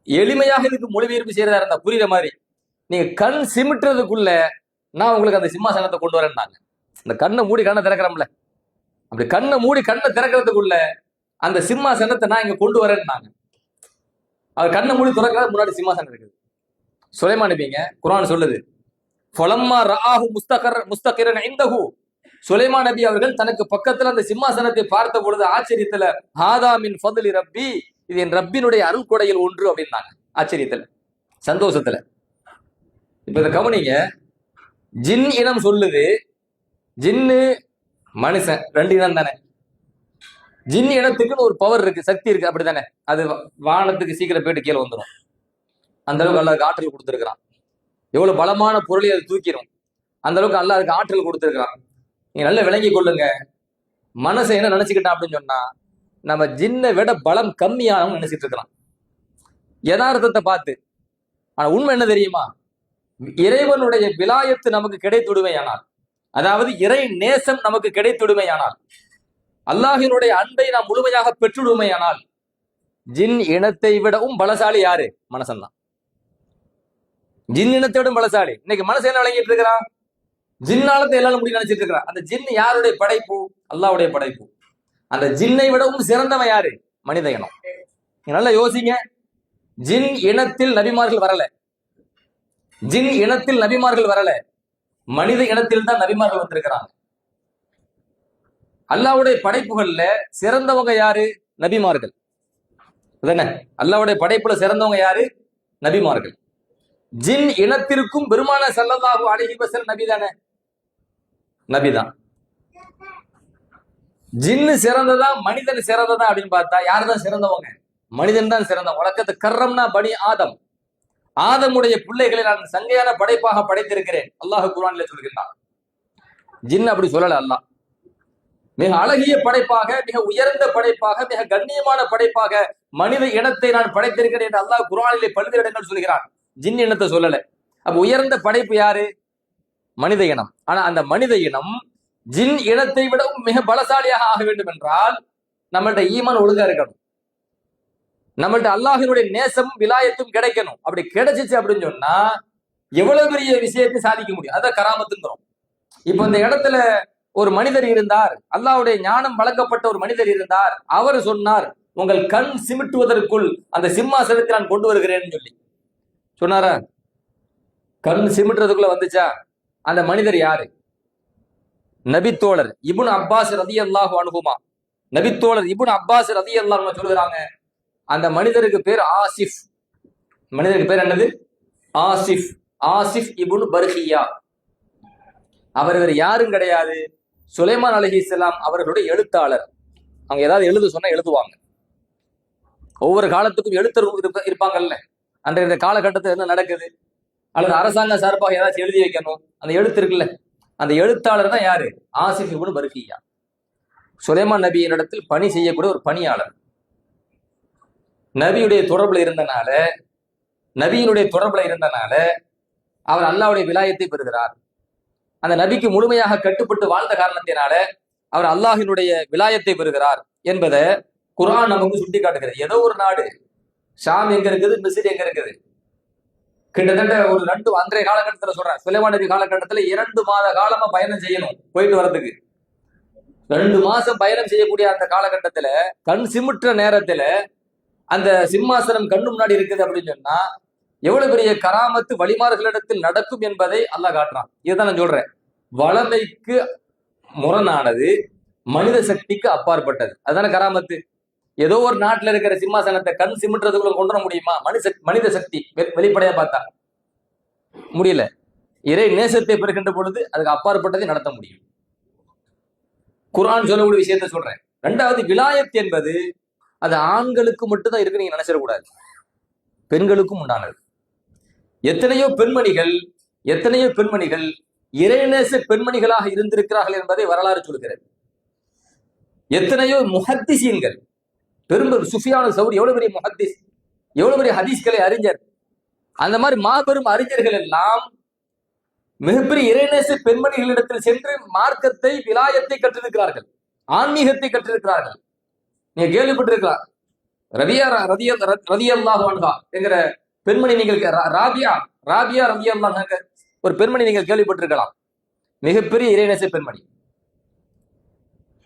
S1: எளிமையாக இதுக்கு மொழிபெயர்ப்பு செய்யறதா இருந்தா புரியுற மாதிரி, நீங்க கண் சிமிட்டுறதுக்குள்ள நான் உங்களுக்கு அந்த சிம்மாசனத்தை கொண்டு வரேன்னாங்க. இந்த கண்ணை மூடி கண்ணை திறக்கிறோம்ல, அப்படி கண்ணை மூடி கண்ணை திறக்கிறதுக்குள்ள அந்த சிம்மாசனத்தை நான் இங்க கொண்டு வரேன்னாங்க. அவர் கண்ணை மூடி திறக்கிறது முன்னாடி சிம்மாசனம் இருக்குது. சுலைமான் நபிங்க குர்ஆன் சொல்லுது, ஃபலம்மா ரஆஹு முஸ்தகிரன் இந்தஹு, சுலைமான் நபி அவர்கள் தனக்கு பக்கத்துல அந்த சிம்மாசனத்தை பார்த்த பொழுது ஆச்சரியத்துல, ஹாதா மின் ஃபத்லி ரப்பி, இது என் ரப்பினுடைய அருள் கொடையில் ஒன்று அப்படின்னாங்க. ஆச்சரியத்துல, சந்தோஷத்துல. இப்ப இதை கவனிங்க, ஜின் இனம் சொல்லுது, ஜின்னு மனுஷன் ரெண்டு இனம் தானே. ஜின் இனத்துக்குன்னு ஒரு பவர் இருக்கு, சக்தி இருக்கு, அப்படித்தானே? அது வானத்துக்கு சீக்கிரம் போயிட்டு கீழே வந்துடும். அந்த அளவுக்கு அல்லாஹ் ஆற்றல் கொடுத்துருக்கிறான். எவ்வளவு பலமான பொருளை அது தூக்கிடும், அந்த அளவுக்கு அல்லாஹ் அதுக்கு ஆற்றல் கொடுத்துருக்கிறான். நீங்க நல்லா விளங்கி கொள்ளுங்க. மனசை என்ன நினைச்சுக்கிட்டான் அப்படின்னு சொன்னா, நம்ம ஜின்னை விட பலம் கம்மியானவங்க நினைச்சிட்டு இருக்கிறான் யதார்த்தத்தை பார்த்து. ஆனா உண்மை என்ன தெரியுமா? இறைவனுடைய விலாயத்து நமக்கு கிடைத்துடுமையானால், அதாவது இறை நேசம் நமக்கு கிடைத்துடுமையானால், அல்லாஹினுடைய அன்பை நாம் முழுமையாக பெற்றுடுமையானால், ஜின் இனத்தை விடவும் பலசாலி யாரு? மனசன் தான். ஜின் இனத்தை விட பலசாலி. இன்னைக்கு மனசு என்ன விளங்கிட்டு இருக்கிறான்? ஜின்னாலத்தை எல்லாரும் முடிவு நினைச்சிட்டு இருக்கிறான். அந்த ஜின் யாருடைய படைப்பு? அல்லாஹ்வுடைய படைப்பு. அந்த ஜின்னை விடவும் சிறந்தவன் யாரு? மனித இனம். நல்லா யோசிங்க. ஜின் இனத்தில் நபிமார்கள் வரல, ஜின் இனத்தில் நபிமார்கள் வரல, மனித இனத்தில் தான் நபிமார்கள் வந்திருக்கிறாங்க. அல்லாஹ்வுடைய படைப்புகள்ல சிறந்தவங்க யாரு? நபிமார்கள். அல்லாஹ்வுடைய படைப்புல சிறந்தவங்க யாரு? நபிமார்கள். ஜின் இனத்திற்கும் பெருமான ஸல்லல்லாஹு அலைஹி வஸல்லம் நபி தானே? நபிதான். ஜின்னு சிறந்ததா மனிதன் சிறந்ததா அப்படின்னு பார்த்தா யாருதான் சிறந்தவங்க? மனிதன் தான் சிறந்தவங்க. வழக்கத்து கர்ரம்னா பனி ஆதம், ஆதமுடைய பிள்ளைகளை நான் சங்கையான படைப்பாக படைத்திருக்கிறேன் அல்லாஹ் குர்ஆனிலே சொல்கிறான். ஜின் அப்படி சொல்லல. அல்லாஹ் மிக அழகிய படைப்பாக, மிக உயர்ந்த படைப்பாக, மிக கண்ணியமான படைப்பாக மனித இனத்தை நான் படைத்திருக்கிறேன் என்று அல்லாஹ் குர்ஆனிலே பல்வேறு இடங்கள் சொல்கிறான். ஜின் இனத்தை சொல்லல. அப்ப உயர்ந்த படைப்பு யாரு? மனித இனம். ஆனா அந்த மனித இனம் ஜின் இனத்தை விடவும் மிக பலசாலியாக ஆக வேண்டும் என்றால் நம்மள்ட்ட ஈமான் ஒழுங்கா இருக்கணும், நம்மள்ட்ட அல்லாஹினுடைய நேசமும் விலாயத்தும் கிடைக்கணும். அப்படி கிடைச்சிச்சு அப்படின்னு சொன்னா எவ்வளவு பெரிய விஷயத்தை சாதிக்க முடியும். அதான் கராமத்துங்கிறோம். இப்ப இந்த இடத்துல ஒரு மனிதர் இருந்தார், அல்லாஹ்வுடைய ஞானம் வழங்கப்பட்ட ஒரு மனிதர் இருந்தார். அவர் சொன்னார், உங்கள் கண் சிமிட்டுவதற்குள் அந்த சிம்மாசனத்தை நான் கொண்டு வருகிறேன்னு சொல்லி சொன்னாரா? கண் சிமிட்டுறதுக்குள்ள வந்துச்சா? அந்த மனிதர் யாரு? நபித்தோழர் இப்னு அப்பாஸ் ரலியல்லாஹு அன்ஹுமா. நபித்தோழர் இப்னு அப்பாஸ் ரலியல்லாஹு அன்ஹு சொல்றாங்க, அந்த மனிதருக்கு பேர் ஆசிஃப். மனிதருக்கு பேர் என்னது? ஆசிஃப். ஆசிஃப் இப்னு பர்ஹியா. அவர் யாரும் கிடையாது, சுலைமான் அலைஹிஸ்ஸலாம் அவர்களுடைய எழுத்தாளர். அவங்க ஏதாவது எழுத சொன்னா எழுதுவாங்க. ஒவ்வொரு காலத்துக்கும் எழுத்தர் இருப்பாங்கல்ல. அன்றைய காலகட்டத்தில் என்ன நடக்குது, அல்லது அரசாங்க சார்பாக ஏதாச்சும் எழுதி வைக்கணும், அந்த எழுத்து இருக்குல்ல, அந்த எழுத்தாளர் தான் யாரு? ஆசிஃப் இப்னு பர்கியா. சுலைமான் நபியின் இடத்தில் பணி செய்யக்கூடிய ஒரு பணியாளர். நபியுடைய தொடர்புல இருந்தனால, நபியினுடைய தொடர்புல இருந்தனால அவர் அல்லாஹ்வுடைய விலாயத்தை பெறுகிறார். அந்த நபிக்கு முழுமையாக கட்டுப்பட்டு வாழ்ந்த காரணத்தினால அவர் அல்லாஹினுடைய விலாயத்தை பெறுகிறார் என்பதை குர்ஆன் நமக்கு சுட்டி காட்டுகிறது. ஏதோ ஒரு நாடு, ஷாம் எங்க இருக்குது, மிஸ்ர் எங்க இருக்குது, கிட்டத்தட்ட ஒரு அன்றைய காலகட்டத்துல சொல்றேன், சுலைமான் நபி காலகட்டத்துல 2 மாத காலமா பயணம் செய்யணும் போயிட்டு வர்றதுக்கு. 2 மாசம் பயணம் செய்யக்கூடிய அந்த காலகட்டத்துல கண் சிமிட்டுற நேரத்துல அந்த சிம்மாசனம் கண்ணு முன்னாடி இருக்குது அப்படின்னு சொன்னா எவ்வளவு பெரிய கராமத்து வழிமார்களிடத்தில் நடக்கும் என்பதை அல்லாஹ் காட்டுறான். இதுதான் நான் சொல்றேன், வளமைக்கு முரணானது, மனித சக்திக்கு அப்பாற்பட்டது. அதுதானே கராமத்து. ஏதோ ஒரு நாட்டுல இருக்கிற சிம்மாசனத்தை கண் சிமிட்டுறதுக்குள்ள கொண்டு வர முடியுமா? மனித சக்தி வெளிப்படையா பார்த்தா முடியல. இறை நேசத்தை பெறுகின்ற பொழுது அதுக்கு அப்பாற்பட்டதை நடத்த முடியும். குர்ஆன் சொல்லக்கூடிய விஷயத்த சொல்றேன். 2வது, விலாயத் என்பது அது ஆண்களுக்கு மட்டும்தான் இருக்கு நீங்க நினைச்சிடக்கூடாது, பெண்களுக்கும் உண்டானது. எத்தனையோ பெண்மணிகள் இறைநேச பெண்மணிகளாக இருந்திருக்கிறார்கள் என்பதை வரலாறு சொல்கிறது. எத்தனையோ முஹத்திஸீன்கள், பெரும்பெரும் சுஃபியானு சௌரி எவ்வளவு பெரிய முஹத்திஸ், எவ்வளவு பெரிய ஹதீஸ்களை அறிஞர். அந்த மாதிரி மாபெரும் அறிஞர்கள் எல்லாம் மிகப்பெரிய இறைநேச பெண்மணிகளிடத்தில் சென்று மார்க்கத்தை, விலாயத்தை கற்றிருக்கிறார்கள், ஆன்மீகத்தை கற்றிருக்கிறார்கள். நீங்க கேள்விப்பட்டிருக்கலாம், ரதியல்லாஹு அன்ஹா என்கிற பெண்மணி நீங்கள் ராபியா ராபியா ரதியல்லாஹு ஒரு பெண்மணி நீங்கள் கேள்விப்பட்டிருக்கலாம். மிகப்பெரிய இறைநேச பெண்மணி.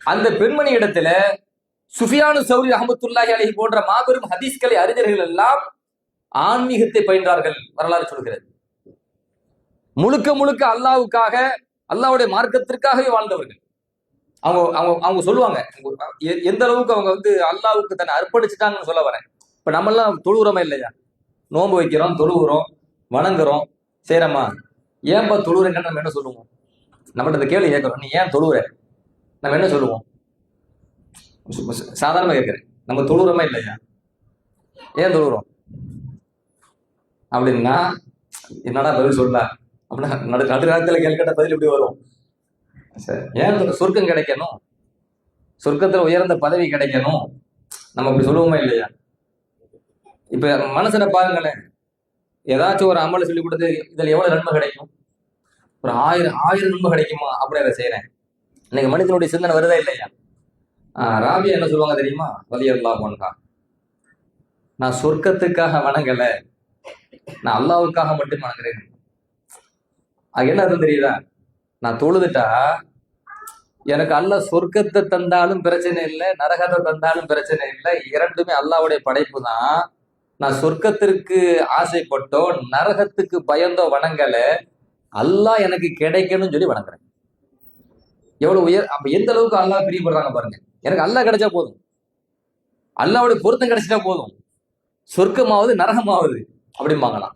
S1: அந்த பெண்மணி இடத்துல சுஃபியானு சௌரி ரஹ்மத்துல்லாஹி அலைஹி போன்ற மாபெரும் ஹதீஸ்களை அறிஞர்கள் எல்லாம் ஆன்மீகத்தை பயின்றார்கள். வரலாறு சொல்கிறது. முழுக்க முழுக்க அல்லாஹ்வுக்காக, அல்லாஹ்வுடைய மார்க்கத்திற்காகவே வாழ்ந்தவர்கள். அவங்க அவங்க அவங்க சொல்லுவாங்க எந்த அளவுக்கு அவங்க அல்லாஹ்வுக்கு தன்னை அர்ப்பணிச்சுட்டாங்கன்னு சொல்ல வரேன். இப்ப நம்ம எல்லாம் தொழுகிறோமா இல்லையா? நோன்பு வைக்கிறோம், தொழுகிறோம், வணங்குறோம், செய்யறோமா? ஏன்பா தொழுகிறேன்னு நம்ம என்ன சொல்லுவோம்? நம்மகிட்ட இந்த கேள்வி கேட்கிறோம், நீ ஏன் தொழுகிற? நம்ம என்ன சொல்லுவோம்? சாதாரணமா கேட்கிறேன், நம்ம தொழுகிறோமா இல்லையா? ஏன் தொழுகிறோம் அப்படின்னா என்னடா பதில் சொல்ல அப்படின்னா நடுக்காலத்துல கேட்கிட்ட பதில் இப்படி வரும். சரி, ஏன் சொர்க்கம் கிடைக்கணும், சொர்க்கத்துல உயர்ந்த பதவி கிடைக்கணும், நம்ம அப்படி சொல்லுவோமா இல்லையா? இப்ப மனசுல பாருங்களேன், ஏதாச்சும் ஒரு அமலை சொல்லி கொடுத்து இதுல எவ்வளவு நன்மை கிடைக்கும்? ஒரு 1000 நன்மை கிடைக்குமா? அப்படி அதை செய்யறேன். இன்னைக்கு மனிதனுடைய சிந்தனை வருதா இல்லையா? ராபியா என்ன சொல்லுவாங்க தெரியுமா? ரலியல்லாஹு அன்ஹா, நான் சொர்க்கத்துக்காக வணங்கல, நான் அல்லாஹ்வுக்காக மட்டும் வணங்குறேன். அது என்ன அர்த்தம் தெரியுதா? நான் தொழுதுட்டா எனக்கு அல்லாஹ் சொர்க்கத்தை தந்தாலும் பிரச்சனை இல்லை, நரகத்தை தந்தாலும் பிரச்சனை இல்லை, இரண்டுமே அல்லாஹ்வுடைய படைப்பு தான். நான் சொர்க்கத்திற்கு ஆசைப்பட்டோ நரகத்துக்கு பயந்தோ வணங்கல, அல்லாஹ் எனக்கு கிடைக்கணும்னு சொல்லி வணங்குறேன். எவ்வளவு அப்ப எந்த அளவுக்கு அல்லாஹ் பிரியப்படுறாங்க பாருங்க. எனக்கு அல்லாஹ் கிடைச்சா போதும், அல்லாஹ்வுடைய பொருத்தம் கிடைச்சிட்டா போதும், சொர்க்கமாவது நரகமாவது அப்படிம்பாங்களாம்.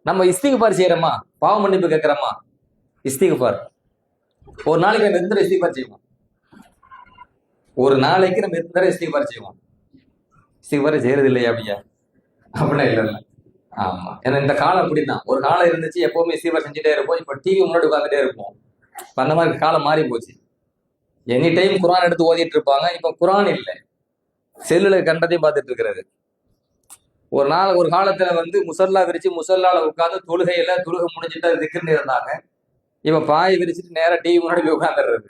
S1: நம்ம இஸ்திக்பார் செய்யறோமா? பாவ மன்னிப்பு கேட்கிறோமா? இஸ்திக்பார் ஒரு நாளைக்கு நம்ம எத்தனை இஸ்திக்பார் செய்வோம்? ஒரு நாளைக்கு நம்ம எத்தனை இஸ்திக்பார் செய்வோம்? இஸ்திக்பார் செய்யறது இல்லையா? அப்படியா? அப்படின்னா இல்ல இல்ல. ஆமா, ஏன்னா இந்த காலம் அப்படிதான். ஒரு காலம் இருந்துச்சு, எப்பவுமே இஸ்திக்பார் செஞ்சுட்டே இருப்போம். இப்ப டிவி முன்னாடி உட்காந்துட்டே இருப்போம். அந்த மாதிரி காலம் மாறி போச்சு. எனி டைம் குரான் எடுத்து ஓதிட்டு இருப்பாங்க. இப்ப குரான் இல்லை, செல்லுல கண்டதையும் பார்த்துட்டு இருக்கிறது. ஒரு காலத்துல முசல்லா விரிச்சு முசல்லால உட்காந்து தொழுகை முடிஞ்சுட்டு திக்குன்னு இருந்தாங்க. இப்ப பாய் விரிச்சுட்டு நேரம் டிவி முன்னாடி போய் உட்காந்துடுறது.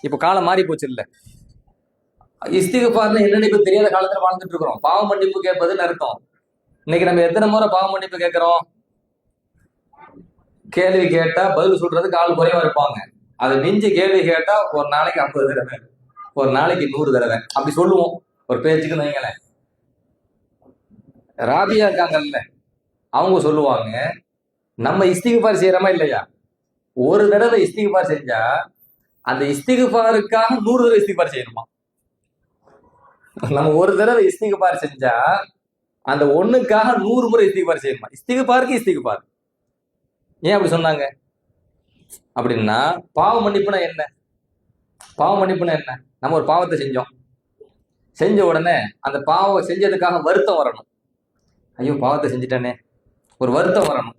S1: இப்ப காலம் மாறி போச்சு இல்ல. இஸ்திக்பார்னா என்னன்னு இப்ப தெரியாத காலத்துல வாழ்ந்துட்டு இருக்கிறோம். பாவ மன்னிப்பு கேட்பதுன்னு அர்த்தம். இன்னைக்கு நம்ம எத்தனை முறை பாவ மன்னிப்பு கேட்கிறோம்? கேள்வி கேட்டா பதில் சொல்றதுக்கு ஆள் குறைவா இருப்பாங்க. அதை மிஞ்சி கேள்வி கேட்டா ஒரு நாளைக்கு 50 தடவை, ஒரு நாளைக்கு 100 தடவை அப்படி சொல்லுவோம் ஒரு பேச்சுக்குன்னு வைங்களேன். ராபியா இருக்காங்கல்ல, அவங்க சொல்லுவாங்க, நம்ம இஸ்திக்பார் செய்யறோமா இல்லையா? ஒரு தடவை இஸ்திக்பார் செஞ்சா அந்த இஸ்திக்பாருக்காக 100 தடவை இஸ்திக்பார் செய்யணுமா? நம்ம ஒரு தடவை இஸ்திக்பார் செஞ்சா அந்த ஒண்ணுக்காக 100 முறை இஸ்திக்பார் செய்யணுமா? இஸ்திக்பாருக்கு இஸ்திக்பார். ஏன் அப்படி சொன்னாங்க அப்படின்னா, பாவ மன்னிப்புனா என்ன? பாவ மன்னிப்புனா என்ன? நம்ம ஒரு பாவத்தை செஞ்ச உடனே அந்த பாவம் செஞ்சதுக்காக வருத்தம் வரணும். ஐயோ பாவத்தை செஞ்சுட்டானே, ஒரு வருத்தம் வரணும்.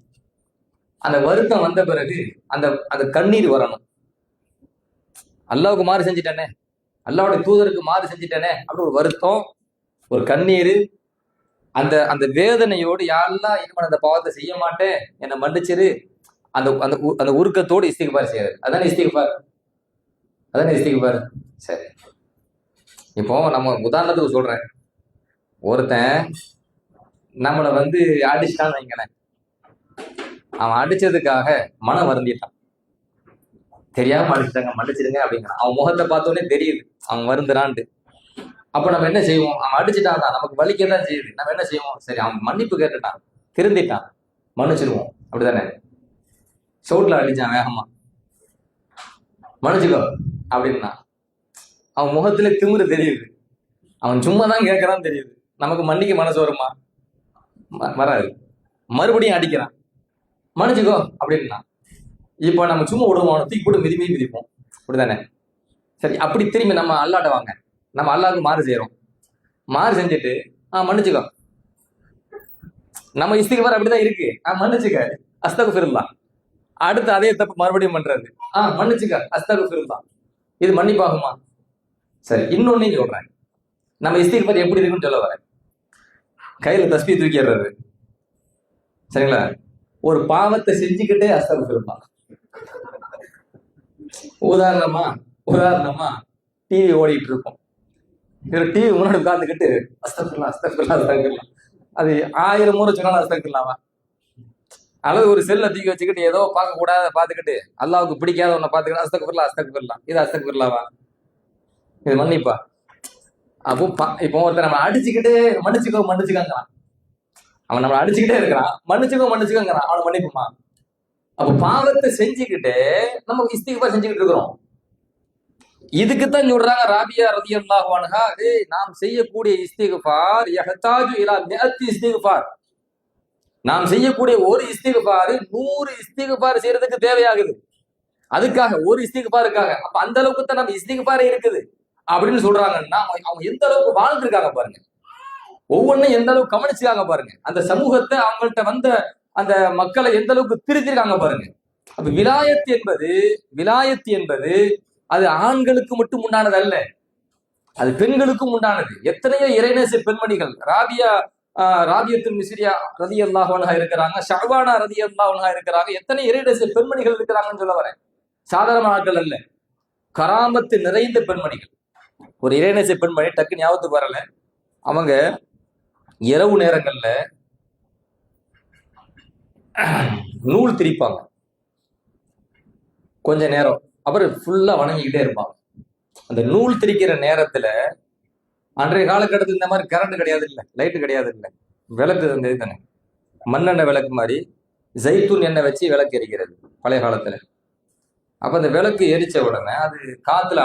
S1: அந்த வருத்தம் வந்த பிறகு அந்த கண்ணீர் வரணும். அல்லாவுக்கு மாறு செஞ்சுட்டானே, அல்லாவுடைய தூதருக்கு மாறு செஞ்சுட்டானே அப்படி ஒரு வருத்தம், ஒரு கண்ணீர். அந்த வேதனையோடு யாரெல்லாம் இனிமே அந்த பாவத்தை செய்ய மாட்டேன், என்னை மன்னிச்சிரு, அந்த அந்த உருக்கத்தோடு இஸ்திக்பார் செய்யறது. அதானே இஸ்திக்பார். சரி, இப்போ நம்ம உதாரணத்துக்கு சொல்றேன், ஒருத்தன் நம்மளை அடிச்சிட்டான்னு வைங்களேன். அவன் அடிச்சதுக்காக மனம் வருந்திட்டான், தெரியாம அடிச்சிட்டாங்க மன்னிச்சிருங்க அப்படிங்கிறான். அவன் முகத்தை பார்த்தோன்னே தெரியுது அவன் வருந்துறான்ட்டு. அப்ப நம்ம என்ன செய்வோம்? அவன் அடிச்சுட்டான் தான், நமக்கு வலிக்கதான் செய்யுது. நம்ம என்ன செய்வோம்? சரி, அவன் மன்னிப்பு கேட்டுட்டான், திருந்திட்டான், மன்னிச்சிருவோம். அப்படிதானே? சவுட்ல அடிச்சான் வேகமா, மன்னிச்சுக்கோ அப்படின்னா அவன் முகத்துல திமிரு தெரியுது. அவன் சும்மா தான் கேட்கறான்னு தெரியுது. நமக்கு மன்னிக்க மனசு வருமா? வராது. மறுபடியும் அடிக்கிறான், மன்னிச்சுக்கோ அப்படின்னா இப்ப நம்ம சும்மா விடுவோம், தூக்கி போட்டு மிதிப்போம். அப்படிதானே? சரி, அப்படி திரும்பி நம்ம அல்லாட்ட வாங்க, நம்ம அல்லாவுக்கு மாறு செய்யறோம். மாறு செஞ்சுட்டு மன்னிச்சுக்கோ, நம்ம இஸ்திக்பார் அப்படிதான் இருக்கு. மன்னிச்சுக்க, அஸ்தக்ஃபிருல்லாஹ். அடுத்து அதே தப்பு மறுபடியும் பண்றது, மன்னிச்சுக்க, அஸ்தக்ஃபிருல்லாஹ். இது மன்னிப்பாகுமா? சரி, இன்னொன்னு சொல்றேன். நம்ம இஸ்திக்பார் எப்படி இருக்குன்னு சொல்ல வரேன். கையில தஸ்பீ தூக்கிடுறது, சரிங்களா? ஒரு பாவத்தை செஞ்சுக்கிட்டே அஸ்தக்ஃபிருல்லாஹ். உதாரணமா டிவி ஓடிட்டு இருக்கும், டிவி முன்னாடி உட்காந்துக்கிட்டு அஸ்தக்ஃபிருல்லாஹ் அஸ்தக்ஃபிருல்லாஹ் அஸ்தக்ஃபிருல்லாஹ் அது 1000 முறை சொன்னாலும் அஸ்தக்ஃபிருல்லாஹ். அல்லது ஒரு செல்லை தூக்கி வச்சுக்கிட்டு ஏதோ பார்க்க கூடாத பார்த்துக்கிட்டு அல்லாவுக்கு பிடிக்காத ஒன்ன பார்த்துக்கிட்டு அஸ்தக்ஃபிருல்லாஹ் அஸ்தக்ஃபிருல்லாஹ் இது அஸ்தக்ஃபிருல்லாஹ்வா? இது மன்னிப்பா? அப்போ இப்போ ஒருத்தர் நம்ம அடிச்சுக்கிட்டு மன்னிச்சுக்கோங்கிறான். அவன் நம்மளை அடிச்சுக்கிட்டே இருக்கிறான், மன்னிச்சுக்கோங்கிறான். அவனை மன்னிப்புமா? அப்ப பாவத்தை செஞ்சுக்கிட்டு நம்ம இஸ்திக்ஃபார் செஞ்சுக்கிட்டு இருக்கிறோம். இதுக்குத்தான் சொல்றாங்க ராபியா ரலியல்லாஹு அன்ஹா, நாம் செய்யக்கூடிய இஸ்திக்ஃபார் யஹ்தாஜு இலா மிஅத்தி இஸ்திக்ஃபார், நாம் செய்யக்கூடிய ஒரு இஸ்திக்ஃபார் 100 இஸ்திக்ஃபார் செய்யறதுக்கு தேவையாகுது. அதுக்காக ஒரு இஸ்திக்ஃபாருக்காக அப்ப அந்த அளவுக்கு தான் நம்ம இஸ்திக்ஃபார் இருக்குது அப்படின்னு சொல்றாங்கன்னா அவங்க எந்த அளவுக்கு வாழ்ந்துருக்காங்க பாருங்க, ஒவ்வொன்றும் எந்த அளவுக்கு கவனிச்சுக்காங்க பாருங்க, அந்த சமூகத்தை அவங்கள்ட்ட வந்த அந்த மக்களை எந்த அளவுக்கு திருத்திருக்காங்க பாருங்க. அப்ப விலாயத்து என்பது அது ஆண்களுக்கு மட்டும் உண்டானது அல்ல, அது பெண்களுக்கும் உண்டானது. எத்தனையோ இறைநேச பெண்மணிகள் ராபியத்துல் மிஸ்ரியா ரலியல்லாஹு அன்ஹா இருக்கிறாங்க, ஷஅபானா ரலியல்லாஹு அன்ஹா இருக்கிறாங்க, எத்தனை இறைநேச பெண்மணிகள் இருக்கிறாங்கன்னு சொல்ல வரேன். சாதாரண ஆட்கள் அல்ல, கராமத்து நிறைந்த பெண்மணிகள். ஒரு இறைநேச பெண்மணி டக்கு ஞாபகத்துக்கு வரல, அவங்க இரவு நேரங்கள்ல நூல் திரிப்பாங்க கொஞ்ச நேரம், அப்புறம் ஃபுல்லா வணங்கிக்கிட்டே இருப்பாங்க. அந்த நூல் திரிக்கிற நேரத்துல அன்றைய காலகட்டத்தில் இந்த மாதிரி கரண்ட் கிடையாது இல்லை, லைட்டு கிடையாது இல்லை, விளக்கு தானே, மண்ணெண்ணெய் விளக்கு மாதிரி ஜெய்தூன் எண்ணெய் வச்சு விளக்கு எரிக்கிறது பழைய காலத்துல. அப்ப அந்த விளக்கு எரிச்ச உடனே அது காத்துல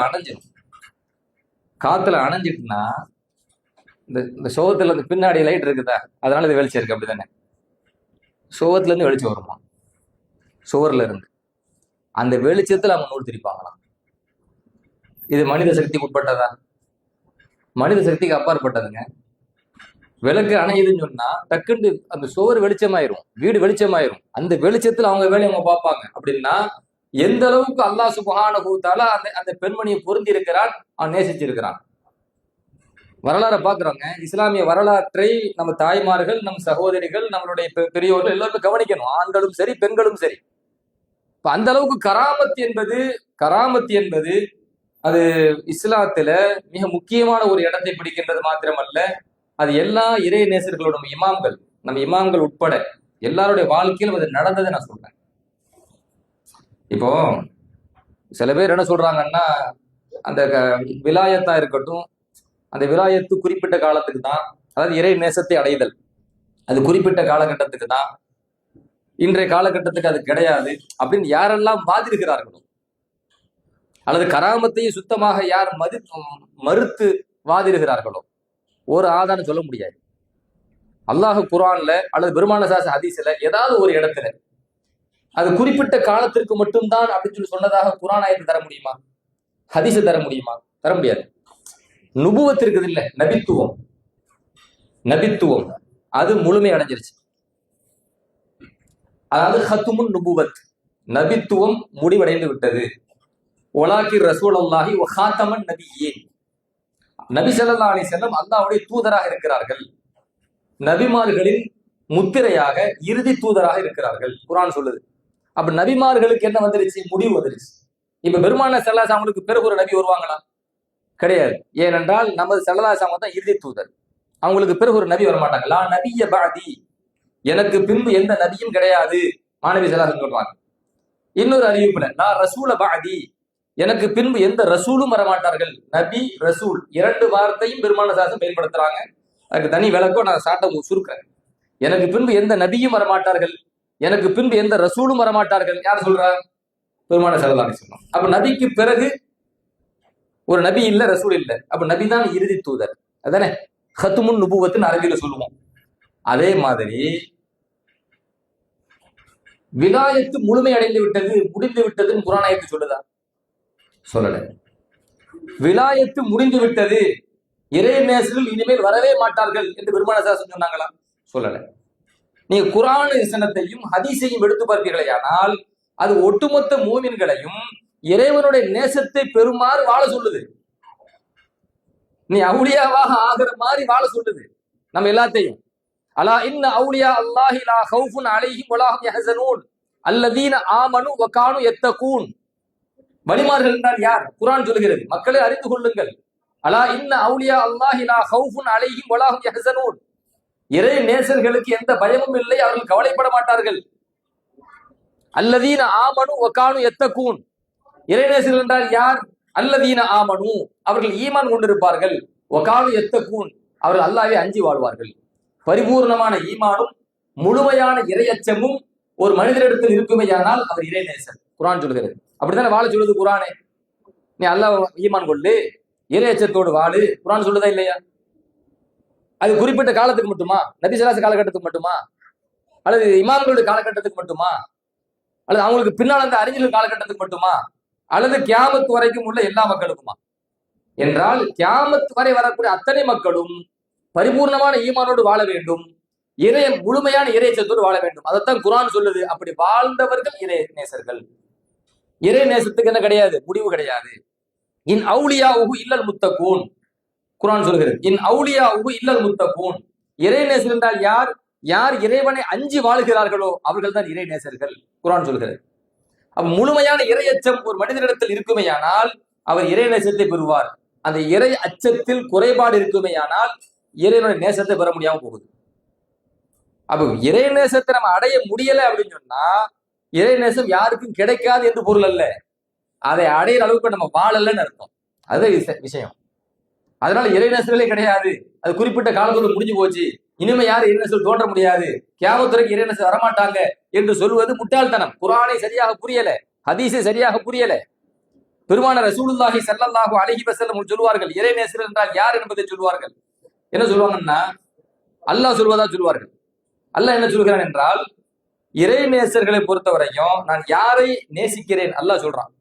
S1: அணைஞ்சிட்டுனா இந்த சோகத்துல அந்த பின்னாடி லைட் இருக்குதா, அதனால இது வெளிச்சம் இருக்கு அப்படித்தானே. சோகத்துல இருந்து வெளிச்சம் வருமா, சுவர்ல இருந்து அந்த வெளிச்சத்துல அவங்க நூல் திரிப்பாங்களாம். இது மனித சக்திக்கு உட்பட்டதா? மனித சக்திக்கு அப்பாற்பட்டதுங்க. விளக்கு அணையுதுன்னு சொன்னா டக்குன்னு அந்த சுவர் வெளிச்சமாயிரும், வீடு வெளிச்சமாயிரும். அந்த வெளிச்சத்துல அவங்க வேலையை அவங்க பார்ப்பாங்க. அப்படின்னா எந்த அளவுக்கு அல்லாஹ் சுப்ஹானஹு வ தஆலா அந்த பெண்மணியை பொருந்தி இருக்கிறான், அவன் நேசிச்சிருக்கிறான். வரலாறை பாக்குறவங்க இஸ்லாமிய வரலாற்றை நம்ம தாய்மார்கள், நம் சகோதரிகள், நம்மளுடைய பெரியோர்கள் எல்லாருமே கவனிக்கணும், ஆண்களும் சரி பெண்களும் சரி. இப்ப அந்த அளவுக்கு கராமத் என்பது அது இஸ்லாத்துல மிக முக்கியமான ஒரு இடத்தை பிடிக்கின்றது மாத்திரமல்ல, அது எல்லா இறை நேசர்களோட நம்ம இமாம்கள் உட்பட எல்லாருடைய வாழ்க்கையிலும் அது நடந்ததை நான் சொல்றேன். இப்போ சில பேர் என்ன சொல்றாங்கன்னா, அந்த விலாயத்தா இருக்கட்டும், அந்த விலாயத்து குறிப்பிட்ட காலத்துக்கு தான், அதாவது இறை நேசத்தை அடைதல் அது குறிப்பிட்ட காலகட்டத்துக்கு தான், இன்றைய காலகட்டத்துக்கு அது கிடையாது அப்படின்னு யாரெல்லாம் வாதிடுகிறார்களோ, அல்லது கராமத்தையும் சுத்தமாக யார் மறுத்து வாதிடுகிறார்களோ ஒரு ஆதாரம் சொல்ல முடியாது. அல்லாஹ் குர்ஆன்ல அல்லது பெருமான ஹதீஸ்ல ஏதாவது ஒரு இடத்துல அது குறிப்பிட்ட காலத்திற்கு மட்டும்தான் அப்படின்னு சொல்லி சொன்னதாக குர்ஆன் ஆயத்தை தர முடியுமா, ஹதீஸ் தர முடியுமா? தர முடியாது. நுபுவத் இருக்குது இல்ல, நபித்துவம் அது முழுமை அடைஞ்சிருச்சு. அதாவது ஹத்துமுன் நுபுவத், நபித்துவம் முடிவடைந்து விட்டது. ஒலாக்கிர் ரசூலுல்லாஹி வ ஹாத்தமன் நபியீன், நபி ஸல்லல்லாஹு அலைஹி வஸல்லம் அல்லாஹ்வுடைய தூதராக இருக்கிறார்கள், நபிமார்களின் முத்திரையாக இறுதி தூதராக இருக்கிறார்கள் குர்ஆன் சொல்லுது. அப்ப நபிமார்களுக்கு என்ன வந்துருச்சு? முடிவு வந்துருச்சு. இப்ப பெருமான ஸல்லல்லாஹு அவங்களுக்கு பிறகு ஒரு நபி வருவாங்களா? கிடையாது. ஏனென்றால் நமது ஸல்லல்லாஹு அலைஹி தான் இறுதி தூதர், அவங்களுக்கு பிறகு ஒரு நபி வரமாட்டாங்க. லா நபிய பஅதி, எனக்கு பின்பு எந்த நபியும் கிடையாது மாணவி ஸல்லல்லாஹு சொல்றாங்க. இன்னொரு அறிவிப்புல லா ரசூல பஅதி, எனக்கு பின்பு எந்த ரசூலும் வரமாட்டார்கள். நபி ரசூல் இரண்டு வார்த்தையும் பெருமான சாசம் பயன்படுத்துறாங்க, அதுக்கு தனி விளக்கம் நான் சாட்டம் சுருக்கிறேன். எனக்கு பின்பு எந்த நபியும் வரமாட்டார்கள், எனக்கு பின்பு எந்த ரசூலும் வரமாட்டார்கள். யார் சொல்றா? பெருமான ஸல்லல்லாஹு அலைஹி வஸல்லம். அப்ப நபிக்கு பிறகு ஒரு நபி இல்ல, ரசூல் இல்ல, அப்ப நபி தான் இறுதி தூதர். அதானே ஹத்துமுன் நுபுவத்துன்னு அரபியில சொல்லுவோம். அதே மாதிரி விலாயத்து முழுமை அடைந்து விட்டது, முடிந்து விட்டதுன்னு குர்ஆன் ஆயத்து சொல்லுதா? சொல்லல. விலாயத்து முடிந்து விட்டது, இறை நேசர்கள் இனிமேல் வரவே மாட்டார்கள் என்று பெருமான சாசம் சொன்னாங்களா? சொல்லல. நீங்க குர்ஆன் வசனத்தையும் ஹதீஸையும் எடுத்து பார்ப்பீர்களேயானால் அது ஒட்டுமொத்த மூமின்களையும் இறைவனுடைய நேசத்தை பெறுமாறு வாழ சொல்லுது. நீ அவுலியாவாக ஆகிற மாதிரி வாழ சொல்லுது நம்ம எல்லாத்தையும். அலா இன்ன அவுலியா அல்லாஹி லா ஹவுஃபுன் அலைஹிம் வலா ஹும் யஹ்ஸனூன் அல்லதீன ஆமனு வ கானு யத்தகூன். வலிமார்கள் என்றால் யார்? குர்ஆன் சொல்கிறது, மக்களை அறிந்து கொள்ளுங்கள், அலா இன்ன அவுலியா அல்லாஹி லா ஹவுஃபுன் அலைஹிம் வலா ஹும் யஹ்ஸனூன். இறை நேசர்களுக்கு எந்த பயமும் இல்லை, அவர்கள் கவலைப்பட மாட்டார்கள். அல்லதீன ஆமனு வகானு யத்தகூன். இறை நேசர்கள் என்றால் யார்? அல்லதீன ஆமனு, அவர்கள் ஈமான் கொண்டிருப்பார்கள். வகானு யத்தகூன், அவர்கள் அல்லாஹ்வை அஞ்சி வாழ்வார்கள். பரிபூர்ணமான ஈமானும் முழுமையான இறையச்சமும் ஒரு மனிதரிடத்தில் இருக்குமையானால் அவர் இறைநேசன். குர்ஆன் சொல்கிறது. அப்படித்தானே வாழ சொல்லுது குர்ஆனே. நீ அல்லாஹ் ஈமான் கொள்ளு, இறையச்சத்தோடு வாழு, குர்ஆன் சொல்லுதா இல்லையா? அது குறிப்பிட்ட காலத்துக்கு மட்டுமா? நபி ஸல்லல்லாஹு காலகட்டத்துக்கு மட்டுமா? அல்லது இமாம்களுடைய காலகட்டத்துக்கு மட்டுமா? அல்லது அவங்களுக்கு பின்னால் அந்த அறிஞர்கள் காலகட்டத்துக்கு மட்டுமா? அல்லது கியாமத் வரைக்கும் உள்ள எல்லா மக்களுக்குமா? என்றால் கியாமத் வரை வரக்கூடிய அத்தனை மக்களும் பரிபூர்ணமான ஈமானோடு வாழ வேண்டும், முழுமையான இறைச்சத்தோடு வாழ வேண்டும். அதைத்தான் குர்ஆன் சொல்லுது. அப்படி வாழ்ந்தவர்கள் இறை நேசர்கள். இறை நேசத்துக்கு என்ன கிடையாது? முடிவு கிடையாது. இன் அவுலியாஹு இல்லல் முத்தகூன், குர்ஆன் சொல்கிறது. இன் அவுலியாஹு இல்லல் முத்தகூன். இறை நேசர் என்றால் யார்? யார் இறைவனை அஞ்சி வாழ்கிறார்களோ அவர்கள் தான் இறை நேசர்கள், குர்ஆன் சொல்கிறது. அப்ப முழுமையான இறையச்சம் ஒரு மனிதனிடத்தில் இருக்குமேயானால் அவர் இறை நேசத்தை பெறுவார். அந்த இறை அச்சத்தில் குறைபாடு இருக்குமேயானால் இறைவனுடைய நேசத்தை பெற முடியாம போகுது. அப்ப இறை நேசத்தை நம்ம அடைய முடியல அப்படின்னு சொன்னா இறை நேசம் யாருக்கும் கிடைக்காது என்று பொருள் அல்ல. அதை அடையிற அளவுக்கு நம்ம வாழலன்னு அர்த்தம். அது விஷயம். அதனால இறைநேசர்களே கிடையாது, அது குறிப்பிட்ட காலத்தோடு முடிஞ்சு போச்சு, இனிமே யாரும் இறைநேசர்கள் தோன்ற முடியாது, கியாமத் வரைக்கும் இறைநேசர் வரமாட்டாங்க என்று சொல்வது முட்டாள்தனம். குர்ஆனை சரியாக புரியல, ஹதீஸை சரியாக புரியல. பெருமானார் ரசூலுல்லாஹி ஸல்லல்லாஹு அலைஹி வஸல்லம் சொல்வார்கள், இறைநேசர் என்றால் யார் என்பதை சொல்வார்கள். என்ன சொல்லுவாங்கன்னா அல்லாஹ் சொல்வதா சொல்வார்கள். அல்லாஹ் என்ன சொல்கிறான் என்றால், இறை நேசர்களை பொறுத்த வரைக்கும் நான் யாரை நேசிக்கிறேன் அல்லாஹ் சொல்றான்.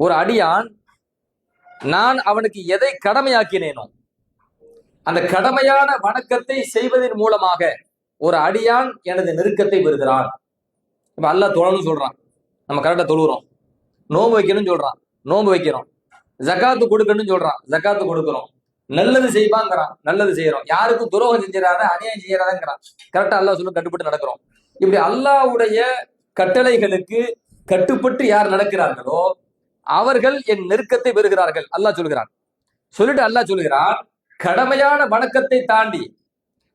S1: ஒரு அடியான் நான் அவனுக்கு எதை கடமையாக்கினேனோ அந்த கடமையான வணக்கத்தை செய்வதன் மூலமாக ஒரு அடியான் எனது நெருக்கத்தை பெறுகிறான். இப்ப அல்லாஹ் தொழணும் சொல்றான், நம்ம கரெக்டா தொழுகிறோம். நோன்பு வைக்கணும்னு சொல்றான், நோன்பு வைக்கிறோம். ஜகாத்து கொடுக்கணும்னு சொல்றான், ஜகாத்து கொடுக்கிறோம். நல்லது செய்வாங்கிறான், நல்லது செய்யறோம். யாருக்கும் துரோகம் செஞ்சிடாத, அநியாயம் செய்யறாதங்கிறான். கரெக்டா அல்லாஹ் சொல்ல கட்டுப்பட்டு நடக்கிறோம். இப்படி அல்லாஹ்வுடைய கட்டளைகளுக்கு கட்டுப்பட்டு யார் நடக்கிறார்களோ அவர்கள் என் நெருக்கத்தை பெறுகிறார்கள் அல்லாஹ் சொல்கிறான். சொல்லிட்டு அல்லாஹ் சொல்கிறான், கடமையான வணக்கத்தை தாண்டி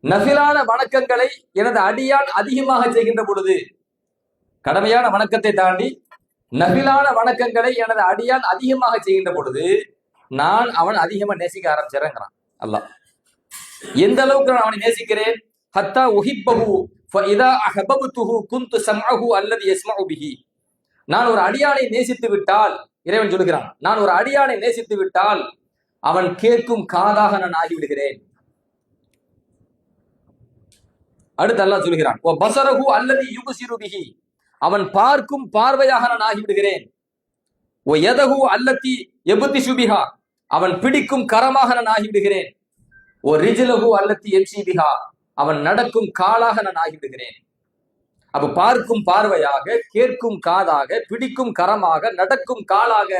S1: நஃபிலான வணக்கங்களை எனது அடியான் அதிகமாக செய்கின்ற பொழுது, கடமையான வணக்கத்தை தாண்டி நஃபிலான வணக்கங்களை எனது அடியான் அதிகமாக செய்கின்ற பொழுது நான் அவன் அதிகமா நேசிக்க ஆரம்பிச்சிடறேங்கிறான் அல்லாஹ். எந்த அளவுக்கு நான் அவனை நேசிக்கிறேன்? ஹத்தா உஹிப்பஹு ஃபஇதா அஹபப்துஹு குன்து ஸம்அஹு அல்லதி யஸ்மஉ பிஹி. நான் ஒரு அடியானை நேசித்து விட்டால், இறைவன் சொல்கிறான், நான் ஒரு அடியானை நேசித்து விட்டால் அவன் கேட்கும் காதாக நான் ஆகிவிடுகிறேன். அடுத்து அல்லாஹ் சொல்கிறான், ஓ பஸரஹு அல்லதி யுப்சிரு பிஹி, அவன் பார்க்கும் பார்வையாக நான் ஆகிவிடுகிறேன். ஓ யதஹு அல்லதி யப்திஷு பிஹா, அவன் பிடிக்கும் கரமாக நான் ஆகிவிடுகிறேன். ஓ ரிஜ்லஹு அல்லதி யம்ஷி பிஹா, அவன் நடக்கும் காலாக நான் ஆகிவிடுகிறேன். அப்ப பார்க்கும் பார்வையாக, கேட்கும் காதாக, பிடிக்கும் கரமாக, நடக்கும் காலாக,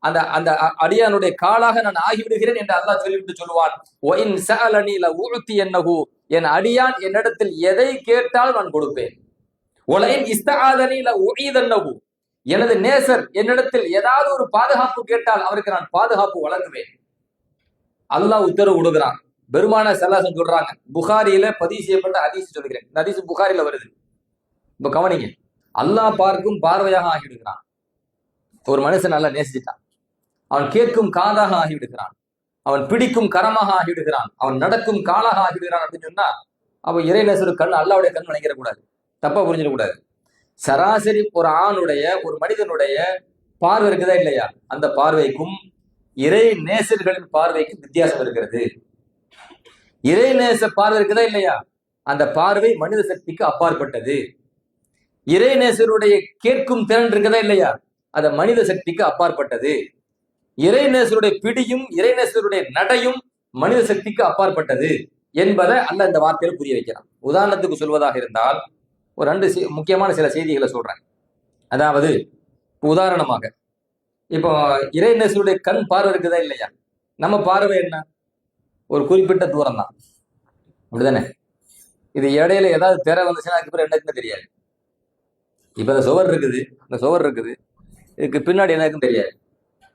S1: அந்த அந்த அடியானுடைய காலாக நான் ஆகிவிடுகிறேன் என்று அல்லாஹ் சொல்லிவிட்டு சொல்லுவான், ஓ இன் ஸஅலனி லஉதியன்னஹு, என் அடியான் என்னிடத்தில் எதை கேட்டால் நான் கொடுப்பேன். ஒலைன் இஸ்தஆதனி லஉஈதன்னஹு, எனது நேசர் என்னிடத்தில் ஏதாவது ஒரு பாதுகாப்பு கேட்டால் அவருக்கு நான் பாதுகாப்பு வழங்குவேன். அல்லாஹ் உத்தரவு விடுகிறான். பெருமானார் ஸல்லல்லாஹு அலைஹி வஸல்லம் சொல்றாங்க, புகாரியில பதிவு செய்யப்பட்ட ஹதீஸ் சொல்கிறேன். இந்த ஹதீஸ் புகாரில வருது. இப்ப கவனிங்க, அல்லாஹ் பார்க்கும் பார்வையாக ஆகிவிடுகிறான். ஒரு மனுஷன் நல்லா நேசிச்சுட்டான், அவன் கேட்கும் காதாக ஆகிவிடுகிறான், அவன் பிடிக்கும் கரமாக ஆகிவிடுகிறான், அவன் நடக்கும் காலாக ஆகிவிடுகிறான் அப்படின்னு சொன்னா அவன் இறைநேசரு கண் அல்லாஹ்வுடைய கண் நினைக்கிற கூடாது, தப்பா புரிஞ்சிடக்கூடாது. சராசரி ஒரு ஆணுடைய, ஒரு மனிதனுடைய பார்வை இருக்குதா இல்லையா, அந்த பார்வைக்கும் இறை நேசர்களின் பார்வைக்கும் வித்தியாசம் இருக்கிறது. இறை நேச பார்வை இருக்குதா இல்லையா, அந்த பார்வை மனித சக்திக்கு அப்பாற்பட்டது. இறை நேசருடைய கேட்கும் திறன் இருக்குதா இல்லையா, அது மனித சக்திக்கு அப்பாற்பட்டது. இறை நேசருடைய பிடியும் இறைநேசருடைய நடையும் மனித சக்திக்கு அப்பாற்பட்டது என்பதை அல்லாஹ் இந்த வார்த்தையில புரிய வைக்கிறான். உதாரணத்துக்கு சொல்வதாக இருந்தால் ஒரு ரெண்டு முக்கியமான சில செய்திகளை சொல்றேன். அதாவது உதாரணமாக இப்போ இறைநேசருடைய கண் பார்வை இருக்குதா இல்லையா, நம்ம பார்வை என்ன, ஒரு குறிப்பிட்ட தூரம் தான், அப்படிதானே? இது இடையில ஏதாவது திரை வந்துச்சுன்னா அதுக்கப்புறம் என்னக்குன்னு தெரியாது. இப்ப இந்த சுவர் இருக்குது, இந்த சுவர் இருக்குது, இதுக்கு பின்னாடி எனக்கும் தெரியாது.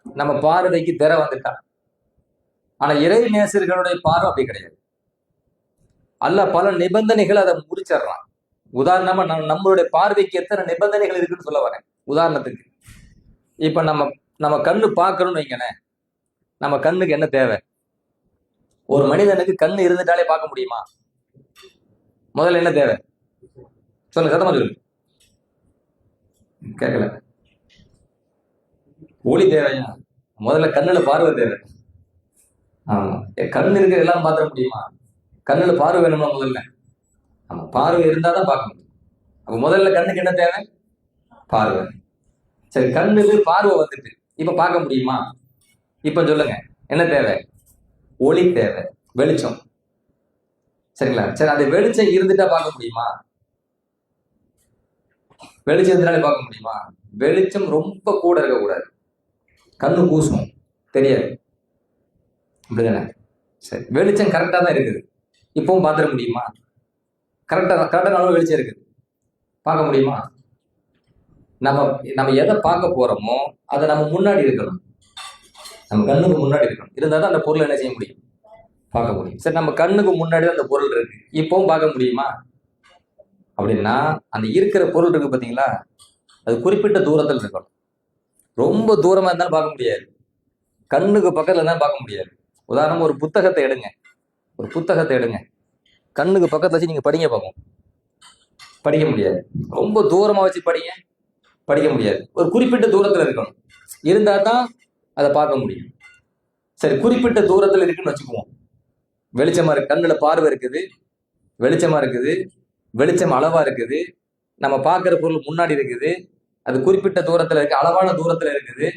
S1: நம்ம பார்வைக்கு திரை வந்துட்டான். ஆனா இறை நேசர்களுடைய பார்வை அப்படி கிடையாது. அல்லாஹ் பல நிபந்தனைகள் அதை முடிச்சிடறான். உதாரணமா நம்மளுடைய பார்வைக்கு எத்தனை நிபந்தனைகள் இருக்குன்னு சொல்ல வரேன். உதாரணத்துக்கு இப்ப நம்ம கண்ணு பார்க்கணும்னு வைங்களேன். நம்ம கண்ணுக்கு என்ன தேவை? ஒரு மனிதனுக்கு கண்ணு இருந்துட்டாலே பார்க்க முடியுமா? முதல்ல என்ன தேவை சொல்லுங்க, சத்தமா சொல்லுங்க. கேட்கல. ஒளி தேவையா? முதல்ல கண்ணுல பார்வை தேவை. ஆமா, கண்ணு இருக்கிற எல்லாம் பார்த்துட முடியுமா? கண்ணுல பார்வை வேணுமா? முதல்ல ஆமா, பார்வை இருந்தாதான் பார்க்க முடியும். அப்ப முதல்ல கண்ணுக்கு என்ன தேவை? பார்வை. சரி, கண்ணுக்கு பார்வை வந்துட்டு இப்ப பார்க்க முடியுமா? இப்ப சொல்லுங்க, என்ன தேவை? ஒளி தேவை, வெளிச்சம். சரிங்களா? சரி, அந்த வெளிச்சம் இருந்துட்டா பார்க்க முடியுமா? வெளிச்சம் இருந்தாலே பார்க்க முடியுமா? வெளிச்சம் ரொம்ப கூட இருக்கக்கூடாது, கண்ணு கூசும், தெரியாது. அப்படிதானே? சரி, வெளிச்சம் கரெக்டா தான் இருக்குது, இப்பவும் பார்த்துட முடியுமா? கரெக்டான அளவு வெளிச்சம் இருக்குது, பார்க்க முடியுமா? நம்ம எதை பார்க்க போறோமோ அதை நம்ம முன்னாடி இருக்கணும், நம்ம கண்ணுக்கு முன்னாடி இருக்கணும். இருந்தால் தான் அந்த பொருளை என்ன செய்ய முடியும்? பார்க்க முடியும். சரி, நம்ம கண்ணுக்கு முன்னாடி அந்த பொருள் இருக்கு, இப்பவும் பார்க்க முடியுமா? அப்படின்னா அந்த இருக்கிற பொருள் இருக்கு பார்த்தீங்களா, அது குறிப்பிட்ட தூரத்தில் இருக்கணும். ரொம்ப தூரமா இருந்தாலும் பார்க்க முடியாது, கண்ணுக்கு பக்கத்துல இருந்தாலும் பார்க்க முடியாது. உதாரணம், ஒரு புத்தகத்தை எடுங்க, கண்ணுக்கு பக்கத்துல வச்சு நீங்க படிங்க பார்ப்போம், படிக்க முடியாது. ரொம்ப தூரமா வச்சு படிக்க முடியாது. ஒரு குறிப்பிட்ட தூரத்துல இருக்கணும், இருந்தா தான் அதை பார்க்க முடியும். சரி, குறிப்பிட்ட தூரத்துல இருக்குன்னு வச்சுக்குவோம். வெளிச்சமா இருக்கு, கண்ணுல பார்வை இருக்குது, வெளிச்சமா இருக்குது, வெளிச்சம் அளவா இருக்குது, நம்ம பார்க்கிற பொருள் முன்னாடி இருக்குது, அது குறிப்பிட்ட தூரத்துல இருக்கு, அளவான தூரத்துல இருக்குது,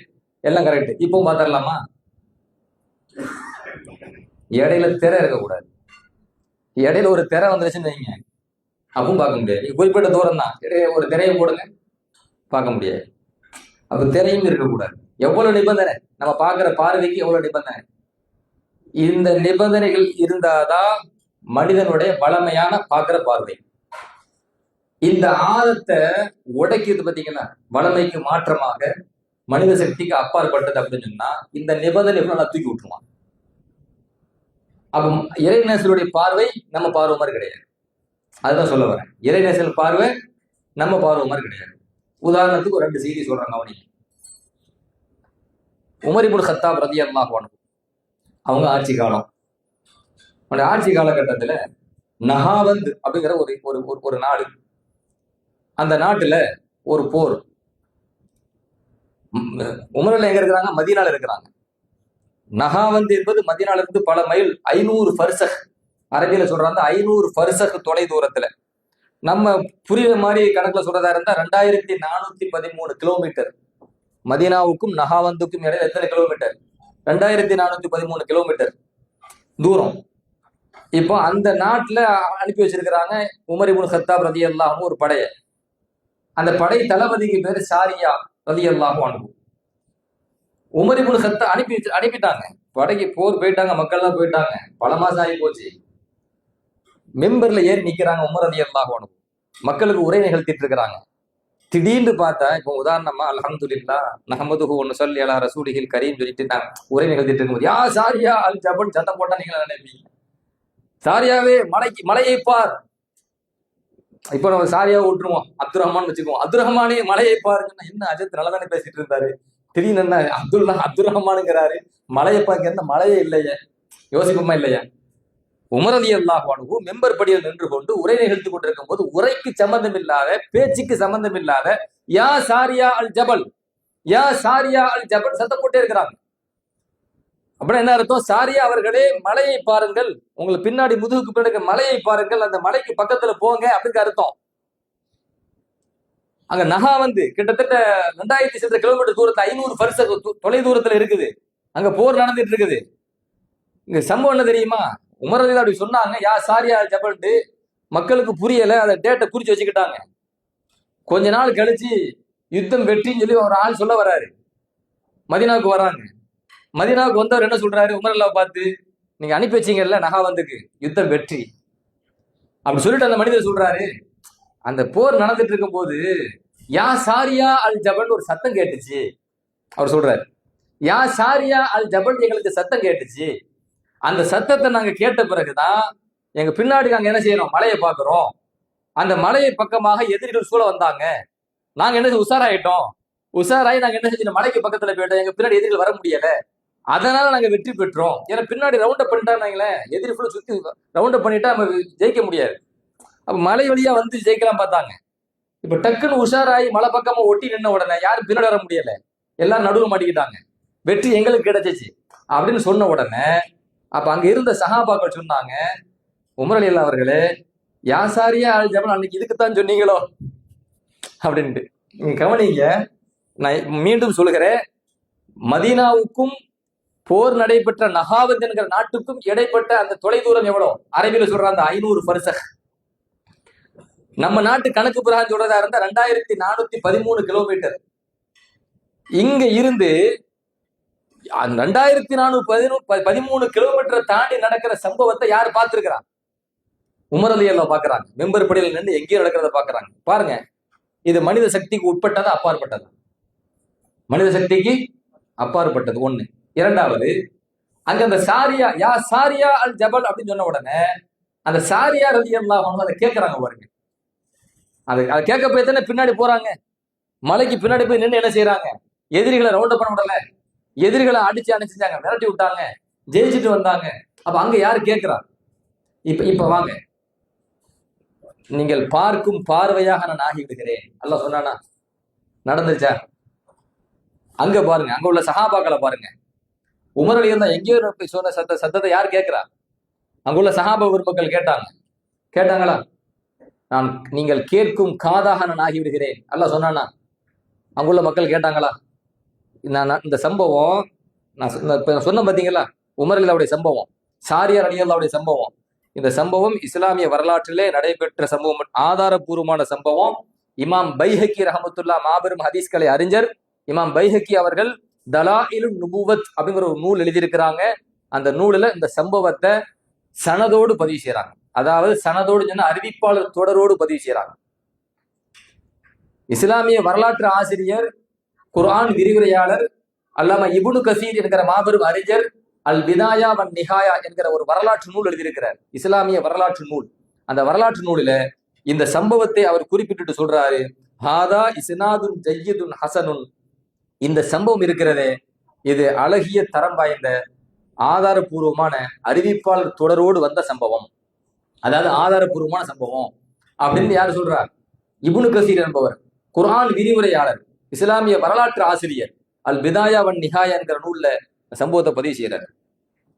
S1: எல்லாம் கரெக்ட். இப்பவும் பார்த்துடலாமா? இடையில திரை இருக்கக்கூடாது. இடையில ஒரு திரை வந்துருச்சுன்னு வைங்க, அப்பவும் பார்க்க முடியாது. குறிப்பிட்ட தூரம் தான், ஒரு திரையை போடுங்க, பார்க்க முடியாது. அப்ப திரையும் இருக்கக்கூடாது. எவ்வளவு நிபந்தனை, நம்ம பார்க்கிற பார்வைக்கு எவ்வளவு நிபந்தனை. இந்த நிபந்தனைகள் இருந்தாதான் மனிதனுடைய வளமையான பார்க்கிற பார்வை. இந்த ஆழத்தை உடைக்கிறது பார்த்தீங்கன்னா, வளமைக்கு மாற்றமாக மனித சக்திக்கு அப்பாற்பட்டது அப்படின்னு சொன்னா இந்த நிபந்தனைகள் நான் தூக்கி விட்டுருவான். அப்ப இறைநேசருடைய பார்வை நம்ம பார்வை மாதிரி கிடையாது. அதுதான் சொல்ல வரேன். இறைநேசர் பார்வை நம்ம பார்வை மாதிரி கிடையாது. உதாரணத்துக்கு ஒரு 2 செய்தி சொல்றாங்க. உமர் இப்னு கத்தாப் ரலியல்லாஹு அன்ஹு அவங்க ஆட்சி காலம், ஆட்சி காலகட்டத்துல நஹாவந்த் அப்படிங்கிற ஒரு நாடு, அந்த நாட்டுல ஒரு போர். உமர்ல எங்க இருக்கிறாங்க? மதீனால இருக்கிறாங்க. நஹாவந்த் என்பது மதீனால இருந்து பல மைல், 500 ஃபர்சக், அரபியில சொல்றாங்க 500 ஃபர்சக் தொலை தூரத்துல. நம்ம புரியுற மாதிரி கணக்குல சொல்றதா இருந்தா 2413 கிலோமீட்டர். மதீனாவுக்கும் நஹாவந்துக்கும் இடையில எத்தனை கிலோமீட்டர்? 2413 கிலோமீட்டர் தூரம். இப்போ அந்த நாட்டுல அனுப்பி வச்சிருக்கிறாங்க உமர் இப்னு கத்தாப் ரலியல்லாஹு ஒரு படையை. அந்த படை தளபதிக்கு பேரு சாரியா ரலியல்லாஹு அன்ஹு. உமர் இப்னு கத்தாப் அனுப்பிட்டாங்க படைக்கு. போர் போயிட்டாங்க, மக்கள் எல்லாம் போயிட்டாங்க, பல மாசம் ஆகி போச்சு. மெம்பர்ல ஏறி நிக்கிறாங்க உமர் ரலியல்லாஹு அன்ஹு, மக்களுக்கு உரை நிகழ்த்திட்டு இருக்கிறாங்க. திடீர்னு பார்த்தா, இப்போ உதாரணமா அல்ஹம்துலில்லாஹ் நஹ்மதுஹு வ நுஸல்லி அலா ரசூலிஹில் கரீம் சொல்லிட்டு நான் உரை நிகழ்த்திட்டு இருக்கும்போது, யா சாரியா அல் ஜபல் சத்தம் போட்டா நீங்க நினைப்பீங்க, சாரியாவே மலையை பார். இப்போ நம்ம சாரியா விட்டுருவோம், அப்துல் ரஹ்மான் வச்சுக்குவோம். அப்துல் ரஹ்மானே மலையை பாருங்கன்னா என்ன அஜத் நல்லதானே பேசிட்டு இருந்தாரு, திடீர்னு என்ன அப்துல் ரஹ்மானுங்கிறாரு, மலையை பார்க்க எந்த மலையே இல்லையே, யோசிப்போமா இல்லையா? உமர் ரலியல்லாஹு அன்ஹு மெம்பர் படியில் நின்று கொண்டு உரை நிகழ்த்தி கொண்டிருக்கும் போது உரைக்கு சம்பந்தம் இல்லாத, பேச்சுக்கு சம்பந்தம் இல்லாத யா சாரியா அல் ஜபல், யா சாரியா அல் ஜபல் சத்தம் போட்டே இருக்கிறாங்க. அப்படின்னா என்ன அர்த்தம்? சாரியா அவர்களே மலையை பாருங்கள், உங்களுக்கு பின்னாடி முதுகுக்கு பின்னாடி மலையை பாருங்கள், அந்த மலைக்கு பக்கத்துல போங்க அப்படின்னு அர்த்தம். அங்க நஹாவந்த் கிட்டத்தட்ட 2000 கிலோமீட்டர் தூரத்துல, 500 ஃபர்சக் தொலை தூரத்துல இருக்குது. அங்க போர் நடந்துட்டு இருக்குது. இங்க சம்பவம் என்ன தெரியுமா? உமர் ரலியல்லாஹு அப்படி சொன்னாங்க யா சாரியா அல் ஜபல்ட்டு, மக்களுக்கு புரியல, அதை டேட்டை குறிச்சு வச்சுக்கிட்டாங்க. கொஞ்ச நாள் கழிச்சு யுத்தம் வெற்றின்னு சொல்லி ஒரு ஆள் சொல்ல வராரு. மதீனாவுக்கு வராங்க. மதீனாவுக்கு வந்தவர் என்ன சொல்றாரு? உமர் ரலியல்லாஹு பார்த்து, நீங்க அனுப்பி வச்சீங்கல்ல நஹாவந்துக்கு, யுத்தம் வெற்றி அப்படி சொல்லிட்டு அந்த மனிதர் சொல்றாரு, அந்த போர் நடந்துட்டு இருக்கும் போது யா சாரியா அல் ஜபல் ஒரு சத்தம் கேட்டுச்சு அவர் சொல்றாரு. யா சாரியா அல் ஜபல் எங்களுக்கு சத்தம் கேட்டுச்சு. அந்த சத்தத்தை நாங்க கேட்ட பிறகுதான் எங்க பின்னாடி நாங்க என்ன செய்யறோம், மலையை பார்க்கிறோம். அந்த மலையை பக்கமாக எதிரிகள் சூழ வந்தாங்க. நாங்க என்ன உஷாராயிட்டோம். உஷாராயி நாங்க என்ன செஞ்சோம், மலைக்கு பக்கத்துல போயிட்டோம். எங்க பின்னாடி எதிரிகள் வர முடியல. அதனால நாங்க வெற்றி பெற்றோம். ஏன்னா பின்னாடி ரவுண்ட் அப் பண்ணிட்டாங்களே, எதிரி ஃபுல்லா சுத்தி ரவுண்ட் அப் பண்ணிட்டா நம்ம ஜெயிக்க முடியாது. அப்ப மலை வழியா வந்து ஜெயிக்கலாம் பார்த்தாங்க. இப்ப டக்குன்னு உஷாராயி மலை பக்கமா ஒட்டி நின்ன உடனே யாரும் பின்னாடி வர முடியல, எல்லாரும் நடுவு மாட்டிக்கிட்டாங்க. வெற்றி எங்களுக்கு கிடைச்சிச்சு அப்படின்னு சொன்ன உடனே அப்ப அங்க இருந்த சஹாபாக்கள் சொன்னாங்க, உமர் ரலியல்லாஹு அவர்களே, யாசாரியா அல் ஜபல் அன்னைக்கு இதுக்குத்தான் சொன்னீங்களோ அப்படின்ட்டு. நீங்க கவனிங்க, நான் மீண்டும் சொல்லுகிறேன், மதீனாவுக்கும் போர் நடைபெற்ற நகாவத் என்கிற நாட்டுக்கும் இடைப்பட்ட அந்த தொலைதூரம் எவ்வளவு? அரபியில சொல்ற அந்த 500 பர்சக். நம்ம நாட்டு கணக்கு பிரகாரம் சொல்றதா இருந்தா 2413 கிலோமீட்டர். இங்க இருந்து 2413 கிலோமீட்டர் தாண்டி நடக்கிற சம்பவத்தை யார் பார்த்திருக்கிறான்? உமர் ரலியல்லாஹு பாக்குறாங்க. மெம்பர் படியில் நின்று எங்கேயும் நடக்கிறத பாக்குறாங்க. பாருங்க, இது மனித சக்திக்கு உட்பட்டதா அப்பாற்பட்டது? மனித சக்திக்கு அப்பாற்பட்டது ஒண்ணு. இரண்டாவது, அங்க அந்த சாரியா யா சாரியா அல் ஜபல் அப்படின்னு சொன்ன உடனே அந்த சாரியா ரலியல்லாஹு அன்ஹு அதை கேட்கறாங்க. பாருங்க, அதை கேட்க போய் தானே பின்னாடி போறாங்க. மலைக்கு பின்னாடி போய் நின்று என்ன செய்யறாங்க, எதிரிகளை ரவுண்ட் பண்ண விடல, எதிரிகளை அடிச்சு அனுப்பிச்சாங்க, மிரட்டி விட்டாங்க, ஜெயிச்சுட்டு வந்தாங்க. அப்ப அங்க யாரு கேட்கிறா? இப்ப வாங்க, நீங்கள் பார்க்கும் பார்வையாக நான் ஆகி விடுகிறேன் அல்லாஹ் சொன்னானா? நடந்துருச்சா? அங்க பாருங்க, அங்க உள்ள சஹாபாக்களை பாருங்க. உமர் ரலியல்லாஹு எங்கேயோ சொன்ன சத்தத்தை யார் கேட்கிறா? அங்குள்ள சஹாபா பெருமக்கள் கேட்டாங்களா? நீங்கள் கேட்கும் காதாக நான் ஆகிவிடுகிறேன் அல்லாஹ் சொன்னானா? அங்குள்ள மக்கள் கேட்டாங்களா? இந்த சம்பவம் நான் சொன்ன பாத்தீங்களா, உமர் ரலியல்லாஹுடைய சம்பவம், சாரியா ரலியல்லாஹுடைய சம்பவம். இந்த சம்பவம் இஸ்லாமிய வரலாற்றிலே நடைபெற்ற சம்பவம், ஆதாரபூர்வமான சம்பவம். இமாம் பைஹக்கி ரஹமத்துல்லாஹ், மாபெரும் ஹதீஸ்களை அறிஞர் இமாம் பைஹக்கி அவர்கள் தலாயிலுன் நுபுவத் அப்படிங்கிற ஒரு நூல் எழுதியிருக்கிறாங்க. அந்த நூலில் இந்த சம்பவத்தை சனதோடு பதிவு செய்யறாங்க. அதாவது சனதோடு சொன்ன அறிவிப்பாளர் தொடரோடு பதிவு செய்யறாங்க. இஸ்லாமிய வரலாற்று ஆசிரியர், குர்ஆன் விரிவுரையாளர் அல்லாமா இப்னு கசீர் என்கிற மாபெரும் அறிஞர் அல் பிதாயா வன் நிஹாயா என்கிற ஒரு வரலாற்று நூல் எழுதியிருக்கிறார், இஸ்லாமிய வரலாற்று நூல். அந்த வரலாற்று நூலில இந்த சம்பவத்தை அவர் குறிப்பிட்டு சொல்றாரு, ஹாதா இஸ்னாதுன் ஜய்யிதுன் ஹசனுன். இந்த சம்பவம் இருக்கிறதே, இது அழகிய தரம் வாய்ந்த ஆதாரபூர்வமான அறிவிப்பாளர் தொடரோடு வந்த சம்பவம், அதாவது ஆதாரபூர்வமான சம்பவம் அப்படின்னு யார் சொல்றார்? இப்னு கசீர் என்பவர், குர்ஆன் விரிவுரையாளர், இஸ்லாமிய வரலாற்று ஆசிரியர், அல் பிதாயா வன் நிஹாயா என்கிற நூல்ல சம்பவத்தை பதிவு செய்யறாரு.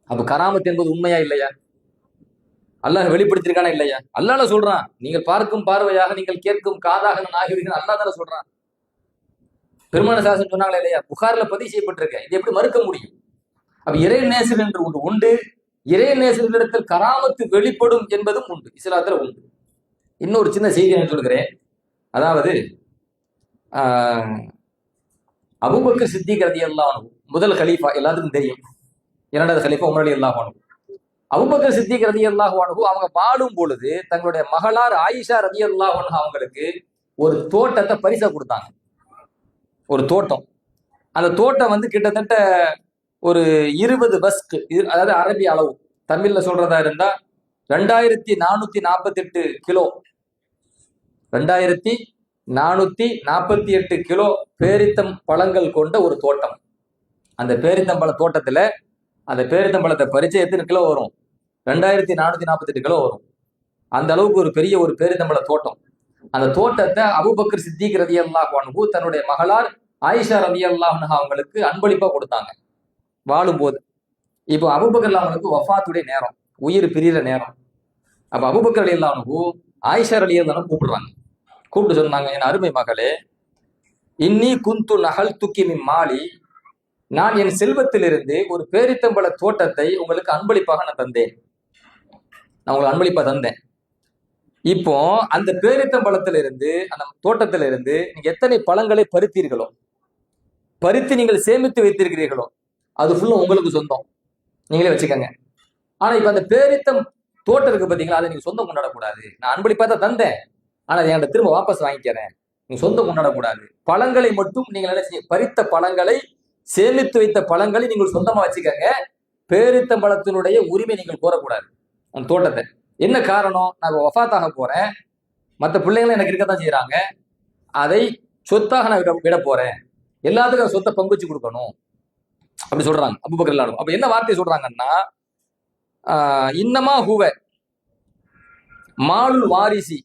S1: அப்ப கராமத் என்பது உண்மையா இல்லையா? அல்லாஹ் வெளிப்படுத்திருக்கானா இல்லையா? அல்லாஹ் சொல்றான், நீங்கள் பார்க்கும் பார்வையாக, நீங்கள் கேட்கும் காதாக நான் ஆகிவிடுகிறேன் அல்லாஹ் தானே சொல்றான். பெருமான சாசன் சொன்னாங்களா இல்லையா? புகார்ல பதிவு செய்யப்பட்டிருக்க. இது எப்படி மறுக்க முடியும்? அப்ப இறை நேசர் என்று ஒன்று உண்டு, இறை நேசர்களிடத்தில் கராமத்து வெளிப்படும் என்பதும் உண்டு, இஸ்லாத்துல உண்டு. இன்னொரு சின்ன செய்தி நான் சொல்கிறேன். அதாவது அபூபக்கர் சித்திக் ரலியல்லாஹு அன்ஹு முதல் கலீஃபா, எல்லாத்துக்கும் தெரியும். இரண்டாவது கலீஃபா உமர் ரலியல்லாஹு அன்ஹு. அபூபக்கர் சித்திக் ரலியல்லாஹு அன்ஹு அவங்க வாழும் பொழுது தங்களுடைய மகளார் ஆயிஷா ரலியல்லாஹு அன்ஹா அவங்களுக்கு ஒரு தோட்டத்தை பரிசா கொடுத்தாங்க. ஒரு தோட்டம். அந்த தோட்டம் கிட்டத்தட்ட ஒரு 20 பஸ்க், அதாவது அரபி அளவு, தமிழ்ல சொல்றதா இருந்தா 2448 கிலோ, 2448 கிலோ பேரித்தம் பழங்கள் கொண்ட ஒரு தோட்டம். அந்த பேரித்தம்பழ தோட்டத்துல அந்த பேரித்தம்பழத்தை பறிச்சு எத்தனை கிலோ வரும்? 2448 கிலோ வரும். அந்த அளவுக்கு ஒரு பெரிய ஒரு பேரித்தம்பழ தோட்டம். அந்த தோட்டத்தை அபூபக்கர் சித்திக் ரலியல்லாஹு அன்ஹு தன்னுடைய மகளார் ஆயிஷா ரலியல்லாஹு அன்ஹா அவங்களுக்கு அன்பளிப்பா கொடுத்தாங்க வாழும் போது. இப்போ அபூபக்கர் அவங்களுக்கு வஃபாத்துடைய நேரம், உயிர் பிரிகிற நேரம். அப்ப அபூபக்கர் ரலியல்லாஹு அன்ஹு ஆயிஷா ரலியல்லாஹு அன்ஹா கூப்பிடுறாங்க. கூப்பிட்டு சொன்னாங்க, என் அருமை மகளே, இன்னி குந்து நகல் துக்கி மின் மாலி, நான் என் செல்வத்திலிருந்து ஒரு பேரித்தம்பழ தோட்டத்தை உங்களுக்கு அன்பளிப்பாக நான் தந்தேன். நான் உங்களுக்கு அன்பளிப்பா தந்தேன். இப்போ அந்த பேரித்தம்பழத்திலிருந்து, அந்த தோட்டத்திலிருந்து நீங்க எத்தனை பழங்களை பறித்தீர்களோ, பறித்து நீங்கள் சேமித்து வைத்திருக்கிறீர்களோ, அது ஃபுல்லும் உங்களுக்கு சொந்தம், நீங்களே வச்சுக்கோங்க. ஆனா இப்ப அந்த பேரித்தம் தோட்டம் இருக்கு பாத்தீங்களா, அதை நீங்க சொந்தம் கொண்டாடக்கூடாது. நான் அன்பளிப்பா தான் தந்தேன், ஆனா என்கிட்ட திரும்ப வாபஸ் வாங்கிக்கிறேன், நீங்க சொந்தம் கொண்டாடக்கூடாது. பழங்களை மட்டும் நீங்கள் என்ன செய்ய, பறித்த பழங்களை சேமித்து வைத்த பழங்களை நீங்கள் சொந்தமா வச்சுக்கங்க. பேரித்தம்பழத்தினுடைய உரிமை நீங்கள் கோரக்கூடாது அந்த தோட்டத்தை. என்ன காரணம்? நான் வஃபாத்தாக போறேன், மற்ற பிள்ளைங்களும் எனக்கு இருக்கத்தான் செய்யறாங்க, அதை சொத்தாக நான் விட போறேன், எல்லாத்துக்கும் சொத்தை பங்கு வச்சு கொடுக்கணும் அப்படி சொல்றாங்க அபூபக்கர் ரலியல்லாஹு அன்ஹு. அப்ப என்ன வார்த்தை சொல்றாங்கன்னா, இன்னமா ஹுவ மாலுல் வாரிசி.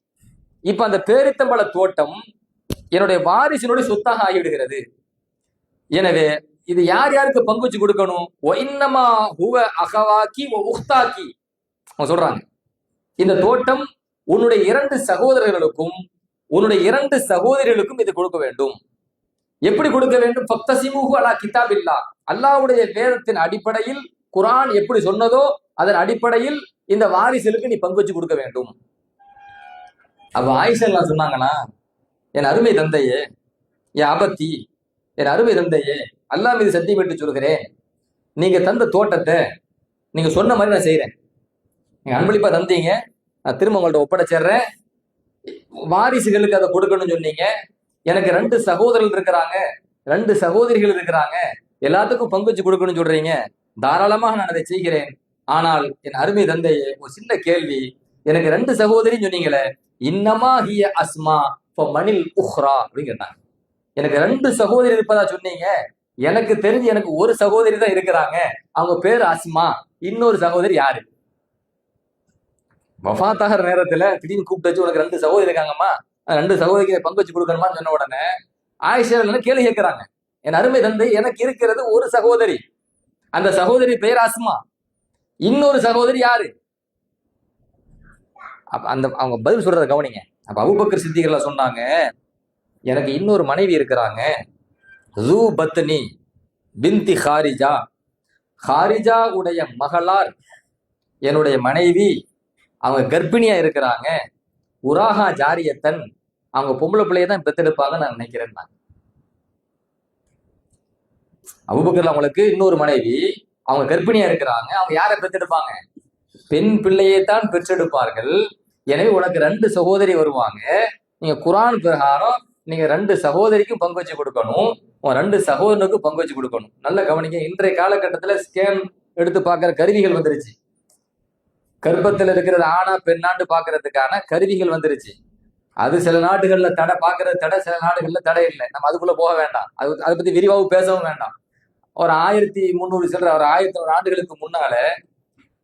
S1: இப்ப அந்த பேரித்தம்பழ தோட்டம் என்னுடைய வாரிசினுடைய சொத்தாக ஆகிவிடுகிறது. எனவே இது யார் யாருக்கு பங்கு வச்சு கொடுக்கணும்? இன்னமா ஹுவ அகவாக்கி உஹ்தாக்கி. அவங்க சொல்றாங்க, இந்த தோட்டம் உன்னுடைய 2 சகோதரர்களுக்கும் உன்னுடைய 2 சகோதரிகளுக்கும் இது கொடுக்க வேண்டும். எப்படி கொடுக்க வேண்டும்? ஃபக்தஸிமுஹு அலா கிதாபில்லாஹ். அல்லாஹ்வுடைய வேதத்தின் அடிப்படையில், குர்ஆன் எப்படி சொன்னதோ அதன் அடிப்படையில் இந்த வாரிசுகளுக்கு நீ பங்கு வச்சு கொடுக்க வேண்டும். அப்ப ஆயிஷா எல்லாம் சொன்னாங்கன்னா, என் அருமை தந்தையே, என் அபத்தி, என் அருமை தந்தையே, அல்லாஹ் மீது சத்தியம் விட்டு சொல்கிறேன், நீங்க தந்த தோட்டத்தை நீங்க சொன்ன மாதிரி நான் செய்யறேன். நீங்க அன்பளிப்பா தந்தீங்க, நான் திரும்ப உங்கள்ட்ட ஒப்படைச்சிடுறேன். வாரிசுகளுக்கு அதை கொடுக்கணும்னு சொன்னீங்க. எனக்கு 2 சகோதரர்கள் இருக்கிறாங்க, 2 சகோதரிகள் இருக்கிறாங்க, எல்லாத்துக்கும் பங்கு வச்சு கொடுக்கணும்னு சொல்றீங்க. தாராளமாக நான் அதை செய்கிறேன். ஆனால் என் அருமை தந்தையே, ஒரு சின்ன கேள்வி. எனக்கு 2 சகோதரின்னு சொன்னீங்களே, இன்னமா ஹிய அஸ்மா மணில் உஹ்ரா அப்படின்னு கேட்டாங்க. எனக்கு 2 சகோதரி இருப்பதா சொன்னீங்க, எனக்கு தெரிஞ்சு எனக்கு ஒரு சகோதரி தான் இருக்கிறாங்க, அவங்க பேரு அஸ்மா, இன்னொரு சகோதரி யாரு? வஃபாத்தாகிற நேரத்துல திடீர்னு கூப்பிட்டு வச்சு, உனக்கு 2 சகோதரி இருக்காங்கம்மா, 2 சகோதரிக்கு பங்கு வச்சு கொடுக்கணுமான்னு சொன்ன உடனே ஆயிஷா கேள்வி கேட்கிறாங்க, என் அருமை தந்தை, எனக்கு இருக்கிறது ஒரு சகோதரி, அந்த சகோதரி பெயர் அஸ்மா, இன்னொரு சகோதரி யாரு? அந்த அவங்க பதில் சொல்றத கவனிங்க. அப்ப அபூபக்கர் சித்திகர்லாம் சொன்னாங்க, எனக்கு இன்னொரு மனைவி இருக்கிறாங்க, ஜூ பத்னி பின்தி ஹாரிஜா, ஹாரிஜா உடைய மகளார் என்னுடைய மனைவி, அவங்க கர்ப்பிணியா இருக்கிறாங்க, உராஹா ஜாரியத்தன், அவங்க பொம்பளை பிள்ளைய தான் பெத்தெடுப்பாங்க நான் நினைக்கிறேன். அபூபக்கர் அவங்களுக்கு இன்னொரு மனைவி, அவங்க கர்ப்பிணியா இருக்கிறாங்க, அவங்க யாரை பெத்தெடுப்பாங்க? பெண் பிள்ளையை தான் பெற்றெடுப்பார்கள். எனவே உனக்கு 2 சகோதரி வருவாங்க. நீங்க குர்ஆன் பிரகாரம் நீங்க 2 சகோதரிக்கும் பங்கு வச்சு கொடுக்கணும், 2 சகோதரனுக்கும் பங்கு வச்சு கொடுக்கணும். நல்ல கவனிங்க. இன்றைய காலகட்டத்துல ஸ்கேன் எடுத்து பார்க்கிற கருவிகள் வந்துருச்சு. கர்ப்பத்தில் இருக்கிறது ஆனா பெண்ணாண்டு பாக்குறதுக்கான கருவிகள் வந்துருச்சு. அது சில நாடுகள்ல தடை, பாக்குறது தடை, சில நாடுகள்ல தடை இல்லை. நம்ம அதுக்குள்ள போக வேண்டாம், அதை பத்தி விரிவாகவும் பேசவும் வேண்டாம். ஒரு 1300 சிலர், ஒரு 1100 ஆண்டுகளுக்கு முன்னால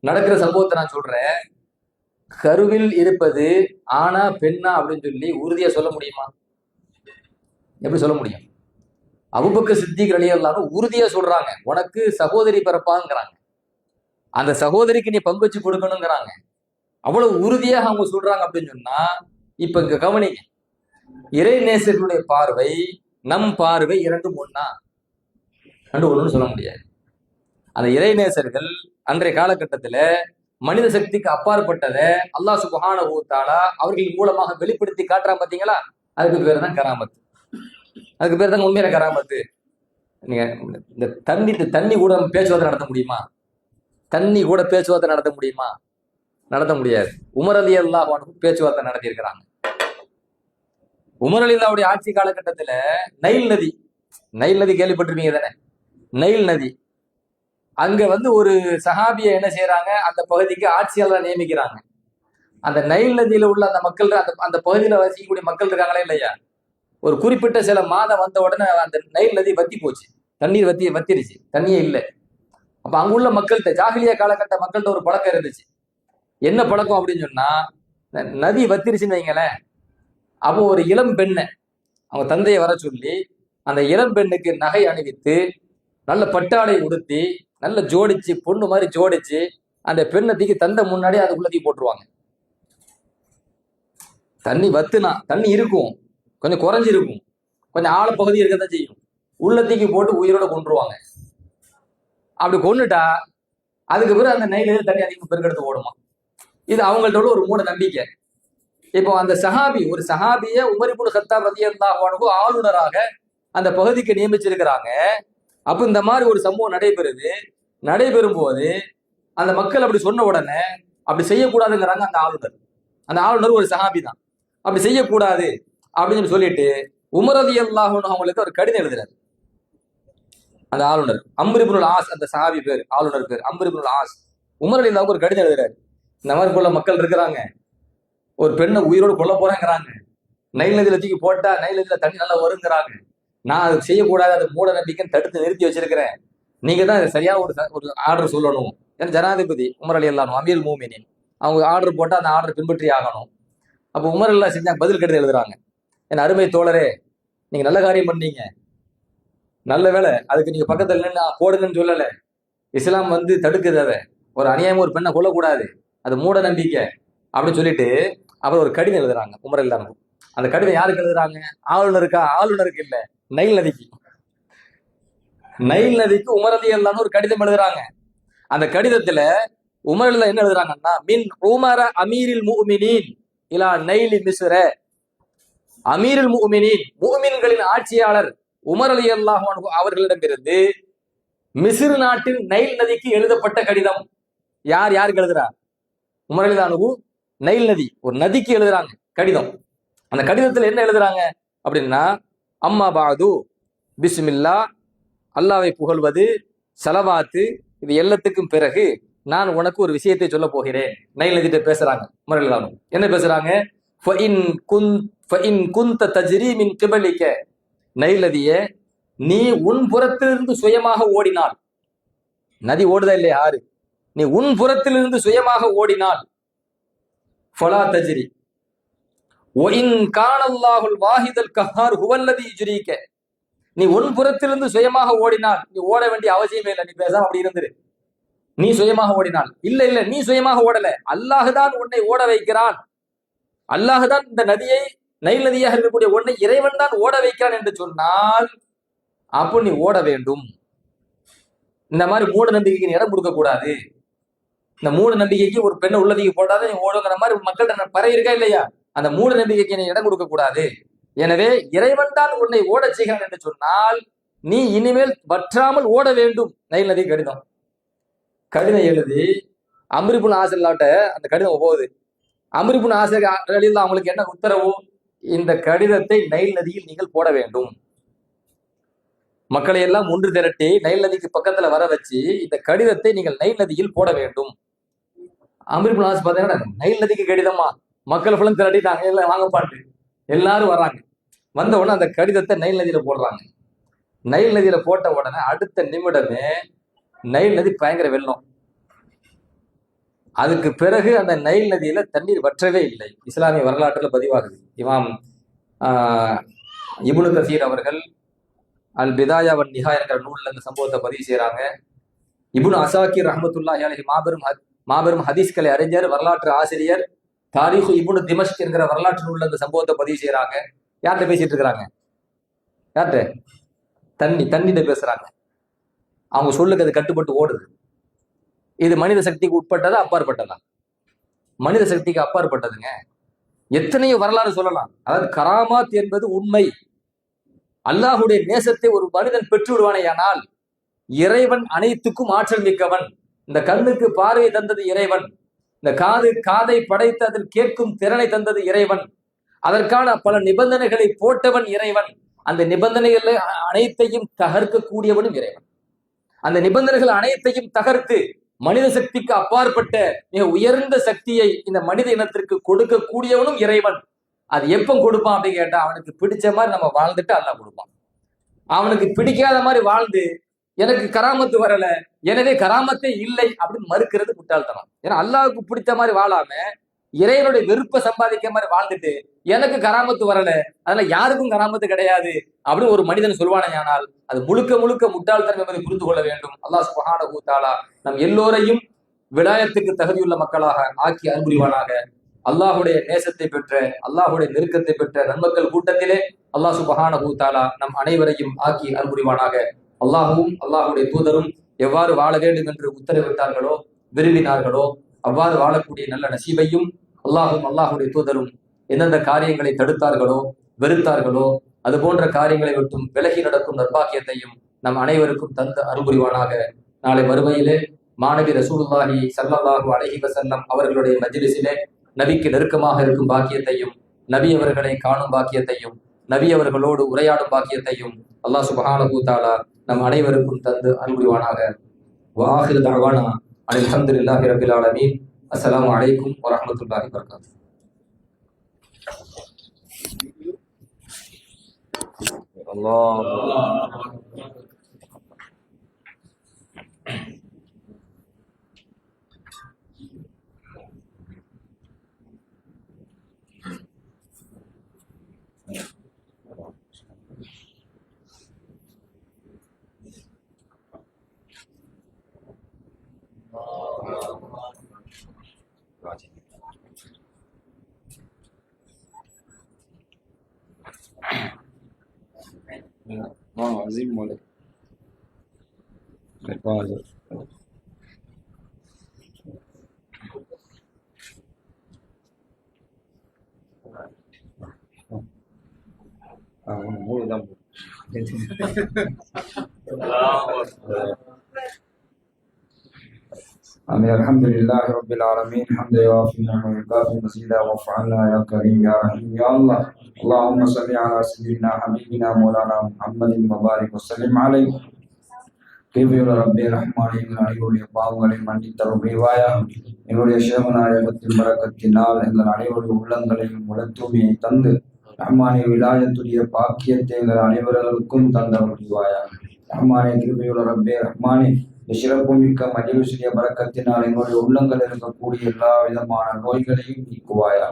S1: நடக்கிற சம்பவத்தை நான் சொல்றேன். கருவில் இருப்பது ஆனா பெண்ணா அப்படின்னு சொல்லி உறுதியா சொல்ல முடியுமா? எப்படி சொல்ல முடியும்? அபூபக்கர் சித்திக் ரலியல்லாஹு அன்ஹு உறுதியா சொல்றாங்க, உனக்கு சகோதரி பிறப்பாங்கிறாங்க, அந்த சகோதரிக்கு நீ பங்கு வச்சு கொடுக்கணுங்கிறாங்க. அவ்வளவு உறுதியாக அவங்க சொல்றாங்க அப்படின்னு சொன்னா, இப்ப இங்க கவனிங்க, இறை நேசர்களுடைய பார்வை நம் பார்வை 2 ஒண்ணா? 2 ஒண்ணுன்னு சொல்ல முடியாது. அந்த இறை நேசர்கள் அன்றைய காலகட்டத்துல மனித சக்திக்கு அப்பாற்பட்டதை அல்லாஹ் சுப்ஹானஹு வ தஆலா அவர்கள் மூலமாக வெளிப்படுத்தி காட்டுறான். பாத்தீங்களா? அதுக்கு பேர் தான் கராமத். அதுக்கு பேர் தான் உண்மையான கராமத்து. நீங்க இந்த தண்ணி கூட பேச்சுவார்த்தை நடத்த முடியுமா? தண்ணி கூட பேச்சுவார்த்தை நடத்த முடியுமா? நடத்த முடியாது. உமர் ரலியல்லாஹு அன்ஹு பேச்சுவார்த்தை நடத்தி இருக்கிறாங்க. உமர் ரலியல்லாஹுடைய ஆட்சி காலகட்டத்துல நைல் நதி கேள்விப்பட்டிருப்பீங்க தானே? நைல் நதி, அங்க ஒரு சஹாபியை என்ன செய்யறாங்க, அந்த பகுதிக்கு ஆட்சியாளர் நியமிக்கிறாங்க. அந்த நைல் நதியில உள்ள அந்த மக்கள், அந்த பகுதியில வசிக்கக்கூடிய மக்கள் இருக்காங்களே இல்லையா, ஒரு குறிப்பிட்ட சில மாதம் வந்த உடனே அந்த நைல் நதி வத்தி போச்சு, தண்ணீர் வத்திருச்சு, தண்ணியே இல்லை. அப்ப அங்குள்ள மக்கள்கிட்ட, ஜாகிலியா காலகட்ட மக்கள்கிட்ட ஒரு பழக்கம் இருந்துச்சு. என்ன பழக்கம் அப்படின்னு சொன்னா, நதி வத்திருச்சுன்னு வைங்களேன், அப்போ ஒரு இளம் பெண்ணை அவங்க தந்தையை வர சொல்லி அந்த இளம் பெண்ணுக்கு நகை அணிவித்து நல்ல பட்டாடை உடுத்தி நல்ல ஜோடிச்சு, பொண்ணு மாதிரி ஜோடிச்சு அந்த பெண்ணை தூக்கி தந்தை முன்னாடி அதுக்குள்ள தூக்கி போட்டுருவாங்க. தண்ணி வத்துனா, தண்ணி இருக்கும், கொஞ்சம் குறைஞ்சிருக்கும், கொஞ்சம் ஆழப்பகுதி இருக்கதான் செய்யும், உள்ள தூக்கி போட்டு உயிரோட கொண்டுருவாங்க. அப்படி கொண்டுட்டா அதுக்கு பிறகு அந்த நைல தண்ணி அதிகமாக பெருக்கெடுத்து ஓடுமா. இது அவங்கள்ட்ட ஒரு மூட நம்பிக்கை. இப்போ அந்த ஒரு சஹாபிய உமர் இப்னு கத்தாப் ரலியல்லாஹு அன்ஹு ஆளுநராக அந்த பகுதிக்கு நியமிச்சிருக்கிறாங்க. அப்ப இந்த மாதிரி ஒரு சம்பவம் நடைபெறும் போது அந்த மக்கள் அப்படி சொன்ன உடனே அப்படி செய்யக்கூடாதுங்கிறாங்க. அந்த ஆளுநர் ஒரு சஹாபி தான், அப்படி செய்யக்கூடாது அப்படின்னு சொல்லிட்டு உமர் ரலியல்லாஹு அன்ஹு அவங்களுக்கு ஒரு கடிதம் எழுதுறாரு. அந்த ஆளுநர் அம்ர் இப்னுல் ஆஸ், அந்த சஹாபி பேர், ஆளுநர் பேர் அம்ர் இப்னுல் ஆஸ். உமர் ரலியல்லாஹு ஒரு கடிதம் எழுதுறாரு. இந்த மாதிரி போல மக்கள் இருக்கிறாங்க, ஒரு பெண்ணை உயிரோடு கொல்ல போறேங்கிறாங்க, நைல் நதியில தூக்கி போட்டா நைல் நதியில தண்ணி நல்லா வருங்கிறாங்க, நான் அது செய்யக்கூடாது, அது மூட நம்பிக்கைன்னு தடுத்து நிறுத்தி வச்சிருக்கிறேன், நீங்க தான் சரியா ஒரு ஆர்டர் சொல்லணும். ஏன்னா ஜனாதிபதி உமர் ரலியல்லாஹு அமீருல் மூமினீன், அவங்க ஆர்டர் போட்டா அந்த ஆர்டர் பின்பற்றி ஆகணும். அப்போ உமர் ரலியல்லாஹு செஞ்சாங்க, பதில் கடிதம் எழுதுறாங்க. என் அருமை தோழரே, நீங்க நல்ல காரியம் பண்ணீங்க, நல்ல வேலை, அதுக்கு நீங்க பக்கத்துல நின்று போடுங்கன்னு சொல்லல. இஸ்லாம் தடுக்குது, அதை ஒரு அநியாயமா ஒரு பெண்ணை கொல்லக்கூடாது, அது மூட நம்பிக்கை அப்படின்னு சொல்லிட்டு அவர் ஒரு கடிதம் எழுதுறாங்க உமர் ரலியல்லாஹு. அந்த கடிதம் யாருக்கு எழுதுறாங்க? ஆளுநருக்கா? ஆளுநருக்கு இல்ல, நைல் நதிக்கு. நைல் நதிக்கு உமர் ரலியல்லாஹு ஒரு கடிதம் எழுதுறாங்க. அந்த கடிதத்துல உமர் ரலியல்லாஹு என்ன எழுதுறாங்கன்னா, மின் உமர அமீரில் முஃமினீன் இலா நைலி மிஸ்ர. அமீருல் முஃமினீன், முஃமின்களின் ஆட்சியாளர் உமர் ரலியல்லாஹு அன்ஹு அவர்களிடமிருந்து மிஸ்ர் நாட்டின் நைல் நதிக்கு எழுதப்பட்ட கடிதம். யாருக்கு எழுதுறா? உமர் ரலியல்லாஹு அன்ஹு நைல் நதி, ஒரு நதிக்கு எழுதுறாங்க கடிதம். அந்த கடிதத்துல என்ன எழுதுறாங்க அப்படின்னா, அம்மா பாது பிஸ்மில்லா, அல்லாவை புகழ்வது, சலவாத்து, இது எல்லாத்துக்கும் பிறகு நான் உனக்கு ஒரு விஷயத்தை சொல்ல போகிறேன். நைல் நதிட்ட பேசுறாங்க உமர் ரலியல்லாஹு அன்ஹு. என்ன பேசுறாங்க? நைல் நதியே, நீ உன் புறத்திலிருந்து சுயமாக ஓடினால், நதி ஓடுதா இல்லையா ஆறு, நீ உன் புறத்திலிருந்து சுயமாக ஓடினால், ஃபலா தஜ்ரி ஒஇன் கானல்லாஹுல் வாஹிதுல் கஹ்ஹார் ஹுவல்லதி யுஜ்ரீக. நீ உன் புறத்திலிருந்து சுயமாக ஓடினால், நீ ஓட வேண்டிய அவசியமே இல்லை, நீ பேசாம அப்படி இருந்துரு. நீ சுயமாக ஓடினால், இல்ல நீ சுயமாக ஓடல, அல்லாஹ்தான் உன்னை ஓட வைக்கிறான், அல்லாஹ்தான் இந்த நதியை, நைல் நதியாக இருக்கக்கூடிய ஒன்றை இறைவன் தான் ஓட வைக்கிறான் என்று சொன்னால், அப்போ நீ ஓட வேண்டும். இந்த மாதிரி மூட நம்பிக்கைக்கு நீ இடம் கொடுக்க கூடாது. இந்த மூட நம்பிக்கைக்கு ஒரு பெண்ணை உள்ளதுக்கு போட்டாத நீ ஓடுங்கிற மாதிரி மக்கள்கிட்ட பறை இருக்கா இல்லையா? அந்த மூட நம்பிக்கைக்கு நீ இடம் கொடுக்க கூடாது. எனவே இறைவன் தான் உன்னை ஓட செய்கிறான் என்று சொன்னால், நீ இனிமேல் வற்றாமல் ஓட வேண்டும். நைல் நதி கடிதம் எழுதி அம்ர் இப்னு ஆஸ் அந்த கடிதம் போகுது. அம்ர் இப்னு ஆஸ் ரலியல்லாஹு அவங்களுக்கு என்ன உத்தரவு? இந்த கடிதத்தை நைல் நதியில் நீங்கள் போட வேண்டும். மக்களை எல்லாம் ஒன்று திரட்டி நைல் நதிக்கு பக்கத்துல வர வச்சு இந்த கடிதத்தை நீங்கள் நைல் நதியில் போட வேண்டும். அம்ர் இப்னு ஆஸ் பாத்தீங்கன்னா, நைல் நதிக்கு கடிதமா? மக்கள் ஃபுல்லும் திரட்டிட்டாங்க, எல்லாம் வாங்கப்பாட்டு எல்லாரும் வராங்க. வந்த உடனே அந்த கடிதத்தை நைல் நதியில போடுறாங்க. நைல் நதியில போட்ட உடனே அடுத்த நிமிடமே நைல் நதி பயங்கர வெள்ளம். அதுக்கு பிறகு அந்த நைல் நதியில தண்ணீர் வற்றவே இல்லை. இஸ்லாமிய வரலாற்றுல பதிவாகுது. இமாம் இப்னு கசீர் அவர்கள் அல் பிதாயா வன் நிஹாயா என்கிற நூல்ல இந்த சம்பவத்தை பதிவு செய்யறாங்க. இப்னு அசாக்கிர் ரஹ்மத்துல்லாஹி அலைஹி மாபெரும் ஹதீஸ்களை அறிஞர், வரலாற்று ஆசிரியர், தாரீஹு இப்னு திமஷ்க் என்கிற வரலாற்று நூல்ல இந்த சம்பவத்தை பதிவு செய்யறாங்க. யார்கிட்ட பேசிட்டு இருக்கிறாங்க? யார்கிட்ட? தண்ணிட்ட பேசுறாங்க. அவங்க சொல்லுக்கு அது கட்டுப்பட்டு ஓடுது. இது மனித சக்திக்கு உட்பட்டதா அப்பாற்பட்டதா? மனித சக்திக்கு அப்பாற்பட்டதுங்க. எத்தனையோ வரலாறு சொல்லலாம். அதாவது கராமாத் என்பது உண்மை. அல்லாஹுடைய நேசத்தை ஒரு மனிதன் பெற்று விடுவானேயானால், இறைவன் அனைத்துக்கும் ஆற்றல் மிக்கவன். இந்த கண்ணுக்கு பார்வை தந்தது இறைவன், இந்த காதை படைத்து அதில் கேட்கும் திறனை தந்தது இறைவன், அதற்கான பல நிபந்தனைகளை போட்டவன் இறைவன், அந்த நிபந்தனைகளை அனைத்தையும் தகர்க்கக்கூடியவனும் இறைவன். அந்த நிபந்தனைகள் அனைத்தையும் தகர்த்து மனித சக்திக்கு அப்பாற்பட்ட மிக உயர்ந்த சக்தியை இந்த மனித இனத்திற்கு கொடுக்கக்கூடியவனும் இறைவன். அது எப்ப கொடுப்பான் அப்படின்னு கேட்டா, அவனுக்கு பிடிச்ச மாதிரி நம்ம வாழ்ந்துட்டு அல்லாஹ் கொடுப்பான். அவனுக்கு பிடிக்காத மாதிரி வாழ்ந்து எனக்கு கராமத்து வரல, எனவே கராமத்தே இல்லை அப்படின்னு மறுக்கிறது முட்டாள்தனம். ஏன்னா அல்லாஹ்வுக்கு பிடித்த மாதிரி வாழாம இறைவனுடைய வெறுப்பை சம்பாதிக்க மாதிரி வாழ்ந்துட்டு எனக்கு கராமத்து வரல, அதனால யாருக்கும் கராமத்து கிடையாது அப்படின்னு ஒரு மனிதன் சொல்வானேயானால் அது முழுக்க முழுக்க முட்டாள்தனம் என்பதை புரிந்து கொள்ள வேண்டும். அல்லாஹ் சுப்ஹானஹு வ தஆலா நம் எல்லோரையும் விலாயத்துக்கு தகுதியுள்ள மக்களாக ஆக்கி அன்புரிவானாக. அல்லாஹுடைய நேசத்தை பெற்ற, அல்லாஹுடைய நெருக்கத்தை பெற்ற நன்மக்கள் கூட்டத்திலே அல்லாஹ் சுப்ஹானஹு வ தஆலா நம் அனைவரையும் ஆக்கி அன்புரிவானாக. அல்லாஹும் அல்லாஹுடைய தூதரும் எவ்வாறு வாழ வேண்டும் என்று உத்தரவிட்டார்களோ, விரும்பினார்களோ, அவ்வாறு வாழக்கூடிய நல்ல நசீபையும் அல்லாஹும் அல்லாஹுடைய தூதரும் எந்தெந்த காரியங்களை தடுத்தார்களோ, வெறுத்தார்களோ, அது போன்ற காரியங்களை விட்டும் விலகி நடக்கும் நற்பாக்கியத்தையும் நம் அனைவருக்கும் தந்து அருள்புரிவானாக. நாளை மறுமையிலே மாணவி ரசூலுல்லாஹி ஸல்லல்லாஹு அலைஹி வஸல்லம் அவர்களுடைய மஜ்லிஸிலே நபிக்கு நெருக்கமாக இருக்கும் பாக்கியத்தையும், நபி அவர்களை காணும் பாக்கியத்தையும், நபி அவர்களோடு உரையாடும் பாக்கியத்தையும் அல்லாஹ் சுப்ஹானஹு வ தஆலா நம் அனைவருக்கும் தந்து அன்புரிவானாக. வாஹிரு தஅவானா அனில் ஹம்துலில்லாஹி ரப்பில் ஆலமீன். அஸ்ஸலாமு அலைக்கும் வரஹ்மத்துல்லாஹி வபரகாத்துஹு.
S2: அல்லாஹ் عظيم مولاي. هو ده
S3: آمين. الحمد لله رب العالمين حمدا يوافي نعمه ويكافئ مزيدا وافعلنا يا كريم يا رحيم يا الله. اللهم صل على سيدنا حبيبنا مولانا محمد وبارك وسلم عليه. கிருபையுள்ள ரப்பே ரஹ்மானே, எங்கள் அனைவருடைய பாவங்களை மன்னித்தருள் புரிவாயா. எங்களுடைய ஷேகநாயகத்தின் பரக்கத்தினால் எங்கள் அனைவருடைய உள்ளங்களையும் உளத்தூமியை தந்து ரஹ்மானே விலாயத்துடைய பாக்கியத்தை எங்கள் அனைவர்களுக்கும் தந்தருள் புரிவாயா. ரஹ்மானே, கிருபையுள்ள ரப்பே ரஹ்மானே, சிறப்பு மிக்க மஜ்லிஸுடைய பரக்கத்தினால் எங்களுடைய உள்ளங்கள் இருக்கக்கூடிய எல்லா விதமான நோய்களையும் நீக்குவாயா.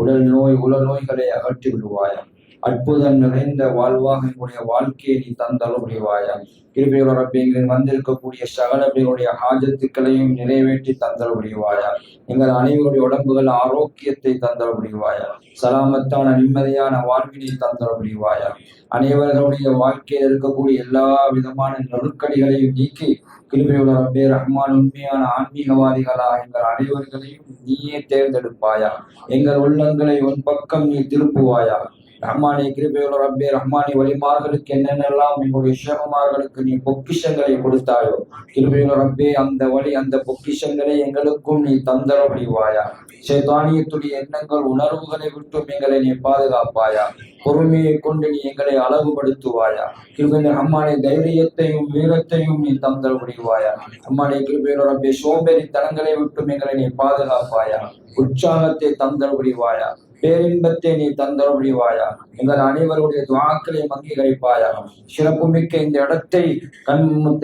S3: உடல் நோய்களை அகற்றி விடுவாயா. அற்புதம் நிறைந்த வாழ்வாக எங்களுடைய வாழ்க்கையை நீ தந்தருள் புரிவாயா. கிருபையுள்ள ரப்பே, எங்கள் வந்திருக்கக்கூடிய சகல பேருடைய ஹாஜத்துக்களையும் நிறைவேற்றி தந்தருள் புரிவாயா. எங்கள் அனைவருடைய உடம்புகள் ஆரோக்கியத்தை தந்தருள் புரிவாயா. சலாமத்தான நிம்மதியான வாழ்வினை தந்தருள் புரிவாயா. அனைவர்களுடைய வாழ்க்கையில் இருக்கக்கூடிய எல்லா விதமான நெருக்கடிகளையும் நீக்கி கிருபையுள்ள ரப்பே ரஹ்மான், உண்மையான ஆன்மீகவாதிகளாக எங்கள் அனைவர்களையும் நீயே தேர்ந்தெடுப்பாயா. எங்கள் உள்ளங்களை உன் பக்கம் நீ திருப்புவாயா. ரஹ்மானே, கிருபையுள்ள ரப்பே ரஹ்மானே, வலிமார்களுக்கு என்னென்னலாம் எங்களுடைய ஷேகுமார்களுக்கு நீ பொக்கிஷங்களை கொடுத்தாயோ, கிருபையுள்ள ரப்பே அந்த பொக்கிஷங்களை எங்களுக்கும் நீ தந்தருள் புரிவாயா. ஷைத்தானியத்துடைய எண்ணங்கள் உணர்வுகளை விட்டும் எங்களை நீ பாதுகாப்பாயா. பொறுமையை கொண்டு நீ எங்களை அழகுபடுத்துவாயா. கிருபையுள்ள ரஹ்மானே, தைரியத்தையும் வீரத்தையும் நீ தந்தருள் புரிவாயா. ரஹ்மானே, கிருபையுள்ள ரப்பே, சோம்பேறி தனங்களை விட்டும் எங்களை நீ பாதுகாப்பாயா. உற்சாகத்தை தந்தருள் புரிவாயா. பேரின்பத்தை நீ தந்தருள் புரிவாயா. எங்கள் அனைவருடைய துஆக்களை அங்கீகரிப்பாயா. சிறப்புமிக்க இந்த இடத்தை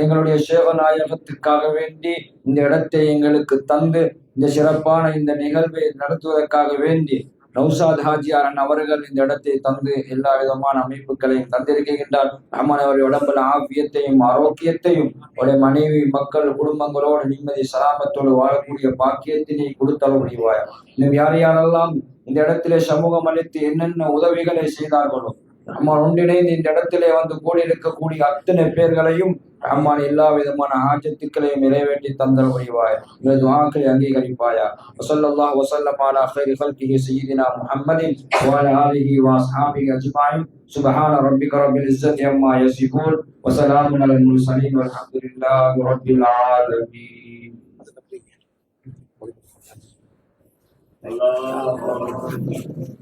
S3: எங்களுடைய ஷேகநாயகத்துக்காக வேண்டி இந்த இடத்தை எங்களுக்கு தந்து இந்த சிறப்பான இந்த நிகழ்வை நடத்துவதற்காக வேண்டி நௌசாத் ஹாஜியாரன் அவர்கள் இந்த இடத்தை தந்து எல்லா விதமான அமைப்புகளையும் தந்திருக்கின்றார். அவருடைய உடம்புல ஆபியத்தையும் ஆரோக்கியத்தையும் அவருடைய மனைவி மக்கள் குடும்பங்களோடு நிம்மதி சலாமத்தோடு வாழக்கூடிய பாக்கியத்தினை கொடுத்தருள் புரிவாயா. இன்னும் யாரெல்லாம் இந்த இடத்திலே சமூகம் அளித்து என்னென்ன உதவிகளை செய்தார்களோ, நம்ம ஒன்றிணைந்து இந்த இடத்திலே வந்து கூடி இருக்கக்கூடிய அத்தனை பேர்களையும் ரஹ்மான் எல்லா விதமான ஆஜத்துக்களையும் நிறைவேற்றி தந்தருள் புரிவாயா. இந்த துஆக்களை அங்கீகரிப்பாயா. வஸல்லல்லாஹு வஸல்லம் அலா கைரி ஹல்கிஹி சய்யிதினா முஹம்மதின் வ அலா ஆலிஹி வ அஸ்ஹாபிஹி அஜ்மஈன். சுப்ஹான ரப்பிக ரப்பில் இஸ்ஸத்தி அம்மா யசிஃபூன் வ ஸலாமுன் அலல் முர்ஸலீன் வல்ஹம்துலில்லாஹி ரப்பில் ஆலமீன். அல்லாஹ்